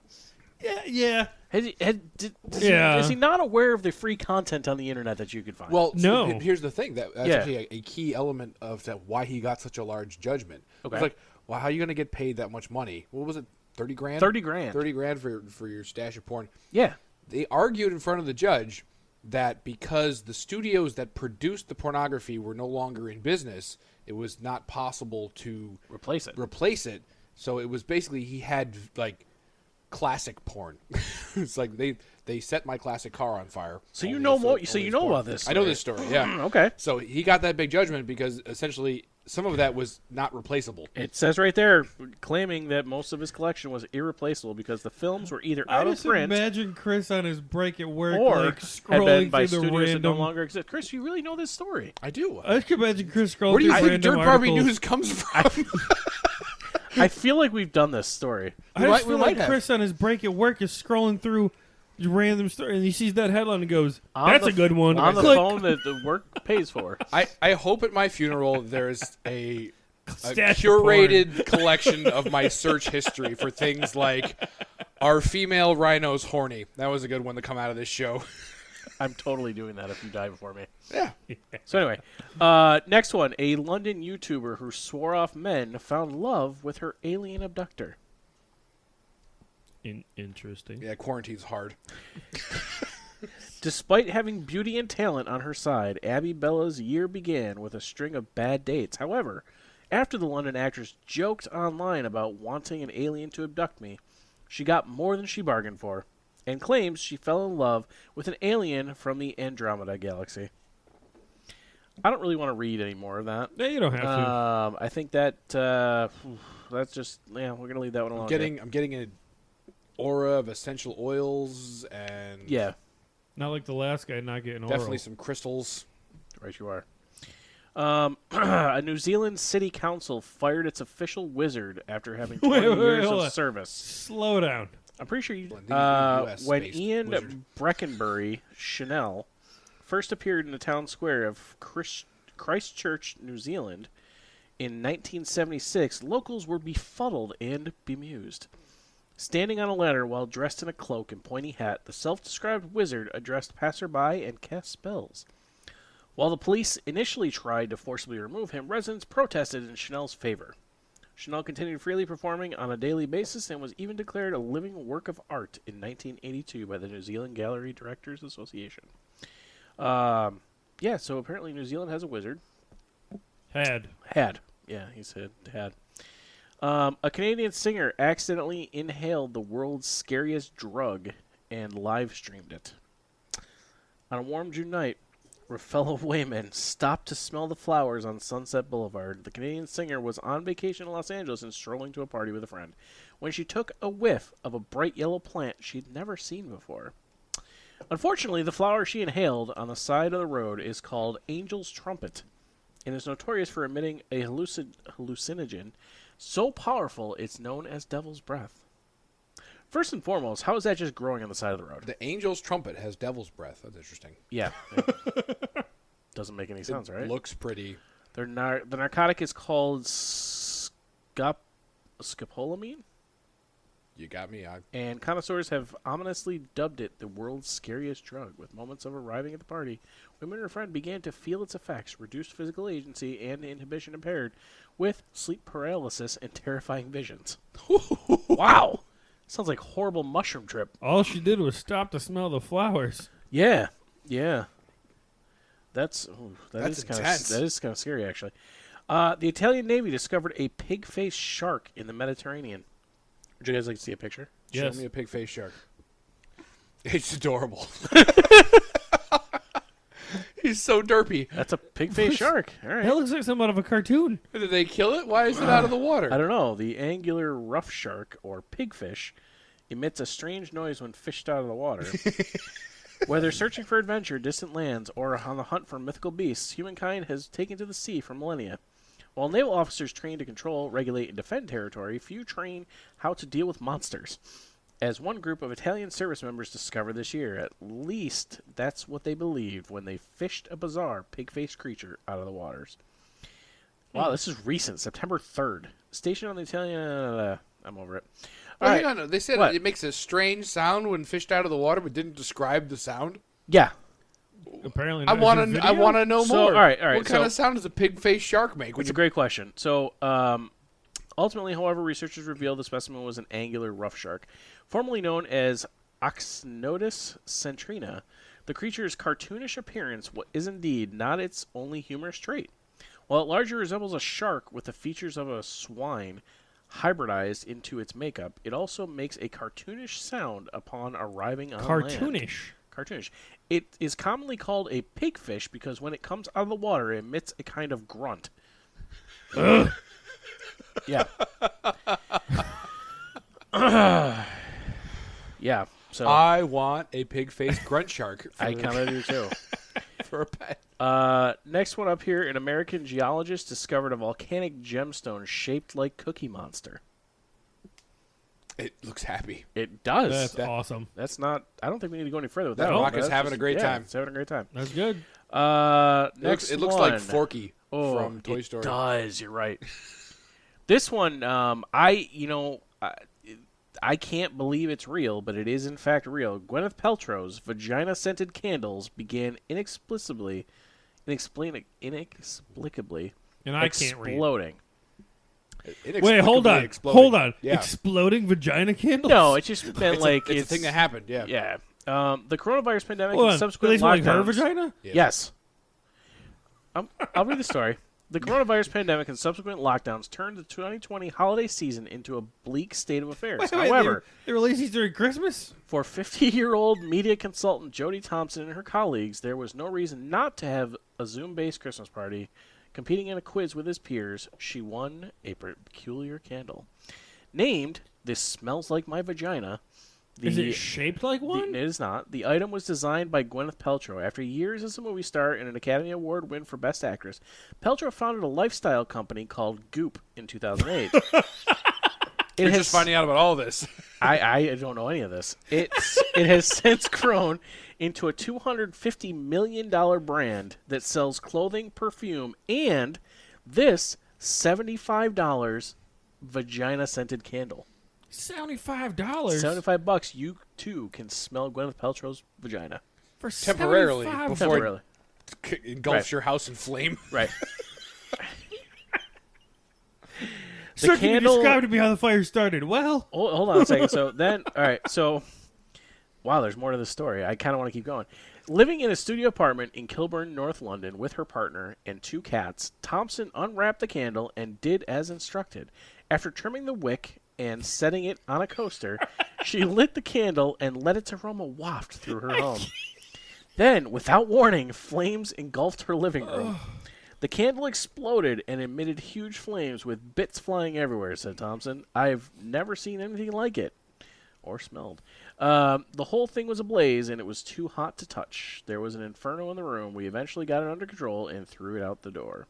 yeah. Is he not aware of the free content on the internet that you could find? Well, No. so here's the thing. That's Yeah. actually a key element of why he got such a large judgment. Okay. It's like, well, how are you going to get paid that much money? What was it, 30 grand? 30 grand. 30 grand for your stash of porn. Yeah. They argued in front of the judge that because the studios that produced the pornography were no longer in business, it was not possible to Replace it. So it was basically he had like classic porn. It's like they set my classic car on fire. So you Only know for- more. So only you as know porn. about this. I know story. this story. Yeah. Okay. So he got that big judgment because essentially some of that was not replaceable. It says right there, claiming that most of his collection was irreplaceable because the films were either I out of just print imagine Chris on his break at work, or like had scrolling been by through the studios that no random. longer exist. Chris, you really know this story. I do. I just imagine Chris scrolling Where do you through think random Dirt Barbie articles. News comes from? I feel like we've done this story. I just we feel might like have. Chris on his break at work is scrolling through, random story, and he sees that headline and goes, On "That's the- a good one." On the Click. phone that the work pays for. I hope at my funeral there's a Stash of curated collection of my search history for things like, are female rhinos horny? That was a good one to come out of this show. I'm totally doing that if you die before me. Yeah. So anyway, next one. A London YouTuber who swore off men found love with her alien abductor. Interesting. Yeah, quarantine's hard. Despite having beauty and talent on her side, Abby Bella's year began with a string of bad dates. However, after the London actress joked online about wanting an alien to abduct me, she got more than she bargained for, and claims she fell in love with an alien from the Andromeda Galaxy. I don't really want to read any more of that. Yeah, you don't have to. I think that that's just we're gonna leave that one alone. I'm getting an aura of essential oils and Yeah, Not like the last guy not getting definitely oral. some crystals. right you are. A New Zealand city council fired its official wizard after having 20 years hold of on. service. Slow down. I'm pretty sure you. These are US When based Ian wizard. Breckenbury Chanel first appeared in the town square of Christchurch, New Zealand, in 1976, locals were befuddled and bemused. Standing on a ladder while dressed in a cloak and pointy hat, the self-described wizard addressed passerby and cast spells. While the police initially tried to forcibly remove him, residents protested in Chanel's favor. Chanel continued freely performing on a daily basis and was even declared a living work of art in 1982 by the New Zealand Gallery Directors Association. So apparently New Zealand has a wizard. Had. Had. Yeah, he said had. A Canadian singer accidentally inhaled the world's scariest drug and live streamed it. On a warm June night, where fellow waymen stopped to smell the flowers on Sunset Boulevard, the Canadian singer was on vacation in Los Angeles and strolling to a party with a friend when she took a whiff of a bright yellow plant she'd never seen before. Unfortunately, the flower she inhaled on the side of the road is called Angel's Trumpet and is notorious for emitting a hallucinogen so powerful it's known as Devil's Breath. First and foremost, how is that just growing on the side of the road? The angel's trumpet has devil's breath. That's interesting. Yeah. Doesn't make any sense, right? Looks pretty. The narcotic is called scopolamine, You got me. and connoisseurs have ominously dubbed it the world's scariest drug. With moments of arriving at the party, women and her friend began to feel its effects, reduced physical agency and inhibition impaired, with sleep paralysis and terrifying visions. Wow! Sounds like a horrible mushroom trip. All she did was stop to smell the flowers. Yeah. That's That's kind intense. of that is kind of scary, actually. The Italian Navy discovered a pig-faced shark in the Mediterranean. Would you guys like to see a picture? Yes. Show me a pig face shark. It's adorable. He's so derpy. That's a pig-faced shark. All right. That looks like something out of a cartoon. Did they kill it? Why is it out of the I water? don't know. The angular rough shark, or pigfish, emits a strange noise when fished out of the water. Whether searching for adventure, distant lands, or on the hunt for mythical beasts, humankind has taken to the sea for millennia. While naval officers train to control, regulate, and defend territory, few train how to deal with monsters. As one group of Italian service members discovered this year, at least that's what they believed when they fished a bizarre pig-faced creature out of the waters. Wow, this is recent, September 3rd. Stationed on the Italian... I'm over it. Well, All hang right. on. They said What? it makes a strange sound when fished out of the water, but didn't describe the sound. Yeah. Apparently I not. want Is it to. I video? want to know So, more. all right. What kind So- of sound does a pig-faced shark make? It's a great question. So, ultimately, however, researchers revealed the specimen was an angular rough shark. Formerly known as Oxynodus centrina, the creature's cartoonish appearance is indeed not its only humorous trait. While it largely resembles a shark with the features of a swine hybridized into its makeup, it also makes a cartoonish sound upon arriving on land. Cartoonish. It is commonly called a pigfish because when it comes out of the water, it emits a kind of grunt. Yeah. Yeah. So I want a pig-faced grunt shark. For, I kind of do too. for a pet. Next one up here, an American geologist discovered a volcanic gemstone shaped like Cookie Monster. It looks happy. It does. That's awesome. That's not. I don't think we need to go any further with That that. rock one. is That's having just- a great yeah, time. It's having a great time. That's good. Next It looks one. like Forky Oh, from Toy it Story. does. You're right. This one, I can't believe it's real, but it is in fact real. Gwyneth Paltrow's vagina-scented candles began inexplicably And I can't read. exploding. Wait, hold on. Exploding. Hold on. Yeah. Exploding vagina candles? No, it just meant like it's a thing that happened. Yeah. Yeah. The coronavirus pandemic Hold and on. Do subsequent they smell like her lockdowns. vagina? Yeah. Yes. I'll read the story. The coronavirus pandemic and subsequent lockdowns turned the 2020 holiday season into a bleak state of affairs. However, they released these during Christmas? for 50-year-old media consultant Jody Thompson and her colleagues, there was no reason not to have a Zoom-based Christmas party. Competing in a quiz with his peers, she won a peculiar candle. Named This Smells Like My Vagina. Is it shaped like one? It is not. The item was designed by Gwyneth Paltrow. After years as a movie star and an Academy Award win for Best Actress, Paltrow founded a lifestyle company called Goop in 2008. You're just finding out about all this. I don't know any of this. It has since grown into a $250 million brand that sells clothing, perfume, and this $75 vagina-scented candle. $75. $75. You too can smell Gwyneth Paltrow's vagina. For Temporarily, $75. before- Temporarily. Engulfs Right. your house in flame. Right. Sir, can you describe to me how the fire started? Well, Hold on a second. So then, all right. So, wow, there's more to the story. I kind of want to keep going. Living in a studio apartment in Kilburn, North London, with her partner and 2 cats, Thompson unwrapped the candle and did as instructed. After trimming the wick and setting it on a coaster, she lit the candle and let its aroma waft through her home. Then, without warning, flames engulfed her living room. The candle exploded and emitted huge flames with bits flying everywhere, said Thompson. I've never seen anything like it. Or smelled. The whole thing was ablaze, and it was too hot to touch. There was an inferno in the room. We eventually got it under control and threw it out the door.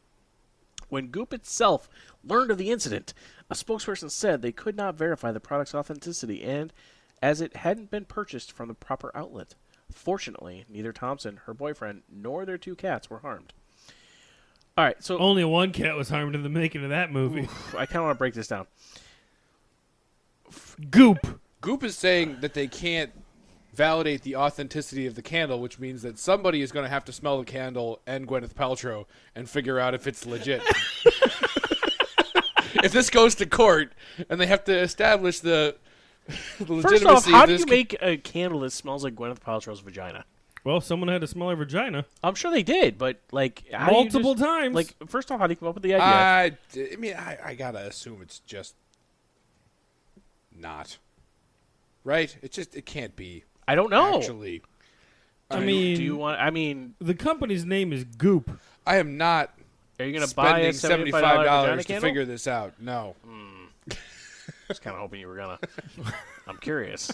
When Goop itself learned of the incident, a spokesperson said they could not verify the product's authenticity, and as it hadn't been purchased from the proper outlet. Fortunately, neither Thompson, her boyfriend, nor their 2 cats were harmed. All right, so only one cat was harmed in the making of that movie. I kind of want to break this down. Goop. Goop is saying that they can't validate the authenticity of the candle, which means that somebody is going to have to smell the candle and Gwyneth Paltrow and figure out if it's legit. If this goes to court and they have to establish the legitimacy First off, how of do this you make a candle that smells like Gwyneth Paltrow's vagina? Well, someone had to smell her vagina I'm sure they did, but like how do you multiple just- times. Like, first off, how do you come up with the idea? I mean, I gotta assume it's just not right. It can't be. I don't know. Actually, I mean, do you want? I mean, the company's name is Goop. I am not are you going to buy spending a $75 vagina to candle? figure this out. No. Just kind of hoping you were gonna. I'm curious.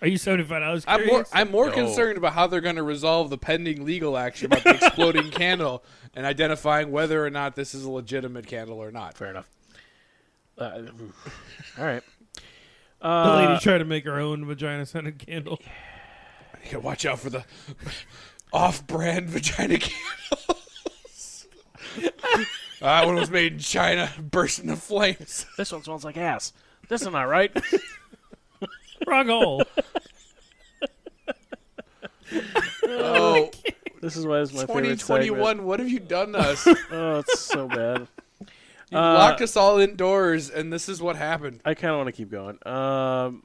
Are you $75 I'm more No. concerned about how they're going to resolve the pending legal action about the exploding candle and identifying whether or not this is a legitimate candle or not. Fair enough. All right. The lady tried to make her own vagina-scented candle. You gotta watch out for the off-brand vagina candles. That one was made in China, burst into flames. This one smells like ass. This is not right. Wrong hole. Oh, This is why this is my favorite segment. 2021, what have you done to us? Oh, it's so bad. You locked us all indoors, and this is what happened. I kind of want to keep going.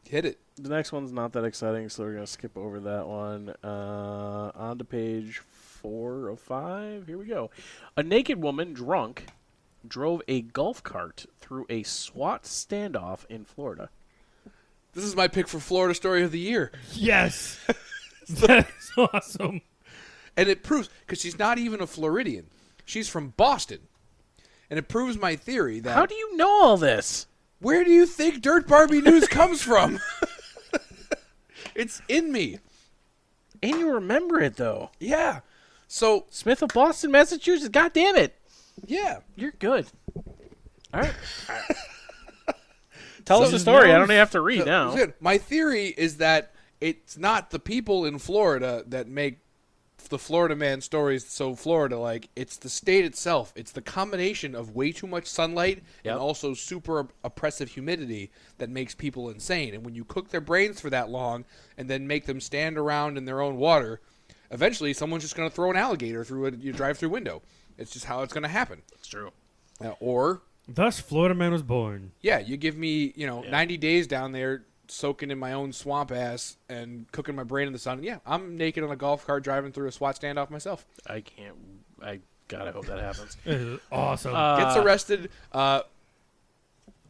Hit it. The next one's not that exciting, so we're going to skip over that one. On to page 4 of 5. Here we go. A naked woman, drunk, drove a golf cart through a SWAT standoff in Florida. This is my pick for Florida Story of the Year. Yes. That is awesome. And it proves, because she's not even a Floridian. She's from Boston. And it proves my theory that... How do you know all this? Where do you think Dirt Barbie News comes from? It's in me. And you remember it, though. Yeah. So, Smith of Boston, Massachusetts. God damn it. yeah. You're good. All right. Tell us So- the story. I knows- don't have to read now. Good. My theory is that it's not the people in Florida that make the Florida man stories so Florida-like. It's the state itself. It's the combination of way too much sunlight Yep. and also super oppressive humidity that makes people insane. And when you cook their brains for that long and then make them stand around in their own water, eventually someone's just going to throw an alligator through your drive-through window. It's just how it's going to happen. It's true. Or, Thus, Florida Man was born. yeah, you give me, 90 days down there soaking in my own swamp ass and cooking my brain in the sun. Yeah, I'm naked on a golf cart driving through a SWAT standoff myself. I can't. God, I hope that happens. This is awesome. Gets arrested.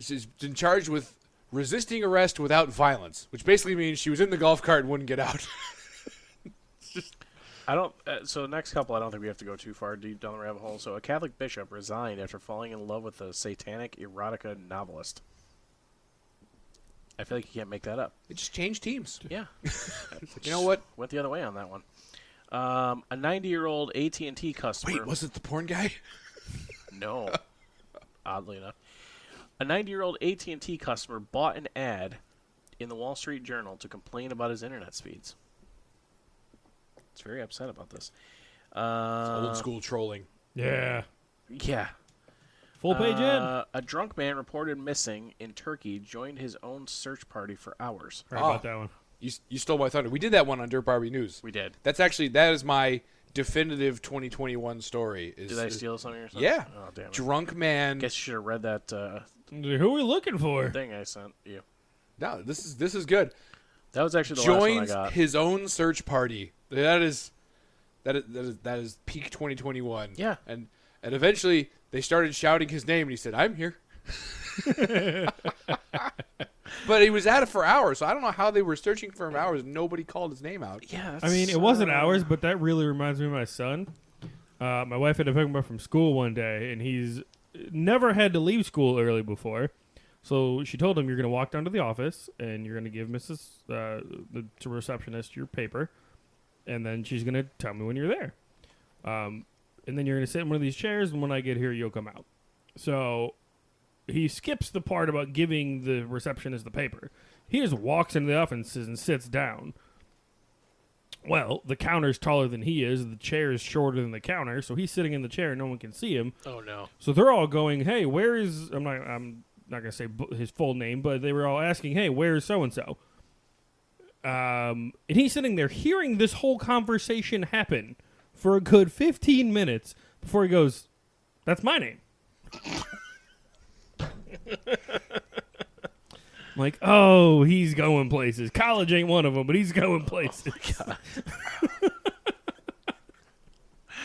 She's been charged with resisting arrest without violence, which basically means she was in the golf cart and wouldn't get out. I don't. So next couple, I don't think we have to go too far deep down the rabbit hole. So a Catholic bishop resigned after falling in love with a satanic erotica novelist. I feel like you can't make that up. It just changed teams. Yeah. You know what? Went the other way on that one. A 90-year-old AT&T customer. Wait, was it the porn guy? No. Oddly enough. A 90-year-old AT&T customer bought an ad in the Wall Street Journal to complain about his internet speeds. It's very upset about this. Old school trolling. yeah. Yeah. Full page in. A drunk man reported missing in Turkey joined his own search party for hours. Heard about that one. You stole my thunder. We did that one on Dirt Barbie News. We did. That is my definitive 2021 story. Did I steal something or something? Yeah. Oh, damn it. Drunk man. Guess you should have read that Who are we looking for? thing I sent you. No, this is good. That was actually the last one I Joins got. his own search party. That is peak 2021. Yeah. And eventually they started shouting his name and he said, "I'm here." But he was at it for hours, so I don't know how they were searching for him for hours and nobody called his name out. Yeah. I mean, it wasn't ours, but that really reminds me of my son. My wife had to pick him up from school one day, and he's never had to leave school early before. So she told him, "You're going to walk down to the office, and you're going to give Mrs. The receptionist your paper, and then she's going to tell me when you're there. And then you're going to sit in one of these chairs, and when I get here, you'll come out." So he skips the part about giving the receptionist the paper. He just walks into the office and sits down. Well, the counter's taller than he is. The chair is shorter than the counter, so he's sitting in the chair and no one can see him. Oh, no. So they're all going, "Hey, where is?" I'm not gonna say his full name, but they were all asking, "Hey, where's so and so?" And he's sitting there hearing this whole conversation happen for a good 15 minutes before he goes, "That's my name." I'm like, oh, he's going places. College ain't one of them, but he's going places.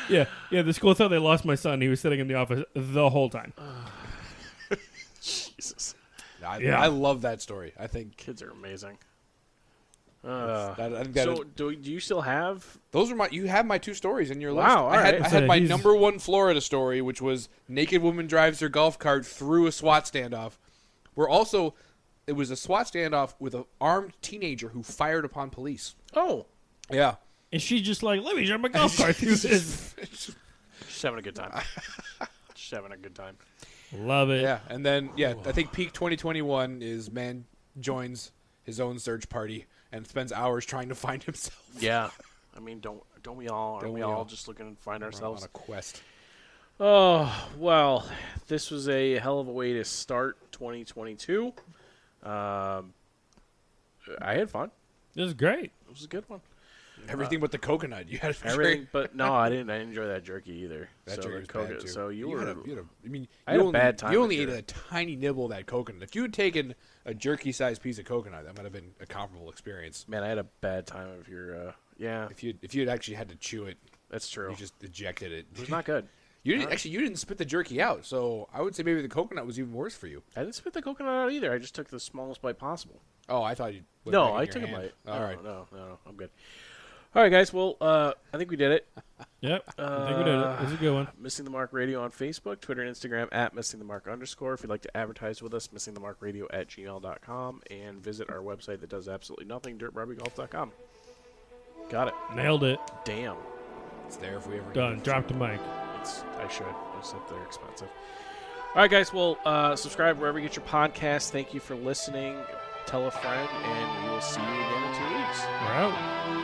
Yeah. The school thought they lost my son. He was sitting in the office the whole time. Jesus. I love that story. I think Kids are amazing. I think that So, do you still have... those are you have my two stories in your list. Wow, all I right. had my He's- number one Florida story, which was naked woman drives her golf cart through a SWAT standoff. It was a SWAT standoff with an armed teenager who fired upon police. Oh. Yeah. And she's just like, "Let me drive my golf cart through this." Just having a good time. Just having a good time. Love it. Yeah, and then I think peak 2021 is man joins his own search party and spends hours trying to find himself. Yeah. I mean, don't we all? Aren't Don't we we all all? just looking to find On ourselves? a quest. Oh, well, this was a hell of a way to start 2022. I had fun. This is great. It was a good one. Everything but the coconut. You had Everything, but no, I didn't enjoy that jerky either. That so jerky the was bad coconut. too. So you were. had a, I mean, I had you a only, bad time You with only ate your- a tiny nibble of that coconut. If you had taken a jerky-sized piece of coconut, that might have been a comparable experience. Man, I had a bad time of your. Yeah, If you had actually had to chew it, that's true. you just ejected it. It was not good. You didn't spit the jerky out, so I would say maybe the coconut was even worse for you. I didn't spit the coconut out either. I just took the smallest bite possible. Oh, I thought you. No, I took a bite. All right. No, I'm good. All right, guys. Well, I think we did it. Yep. I think we did it. This is a good one. Missing the Mark Radio on Facebook, Twitter, and Instagram at @missingthemark_. If you'd like to advertise with us, missingthemarkradio@gmail.com, and visit our website that does absolutely nothing, dirtbarbiegolf.com. Got it. Nailed it. Damn. It's there if we ever Done. need it. Drop the mic. I should. Except they're expensive. All right, guys. Well, subscribe wherever you get your podcast. Thank you for listening. Tell a friend, and we will see you again in 2 weeks. We're out.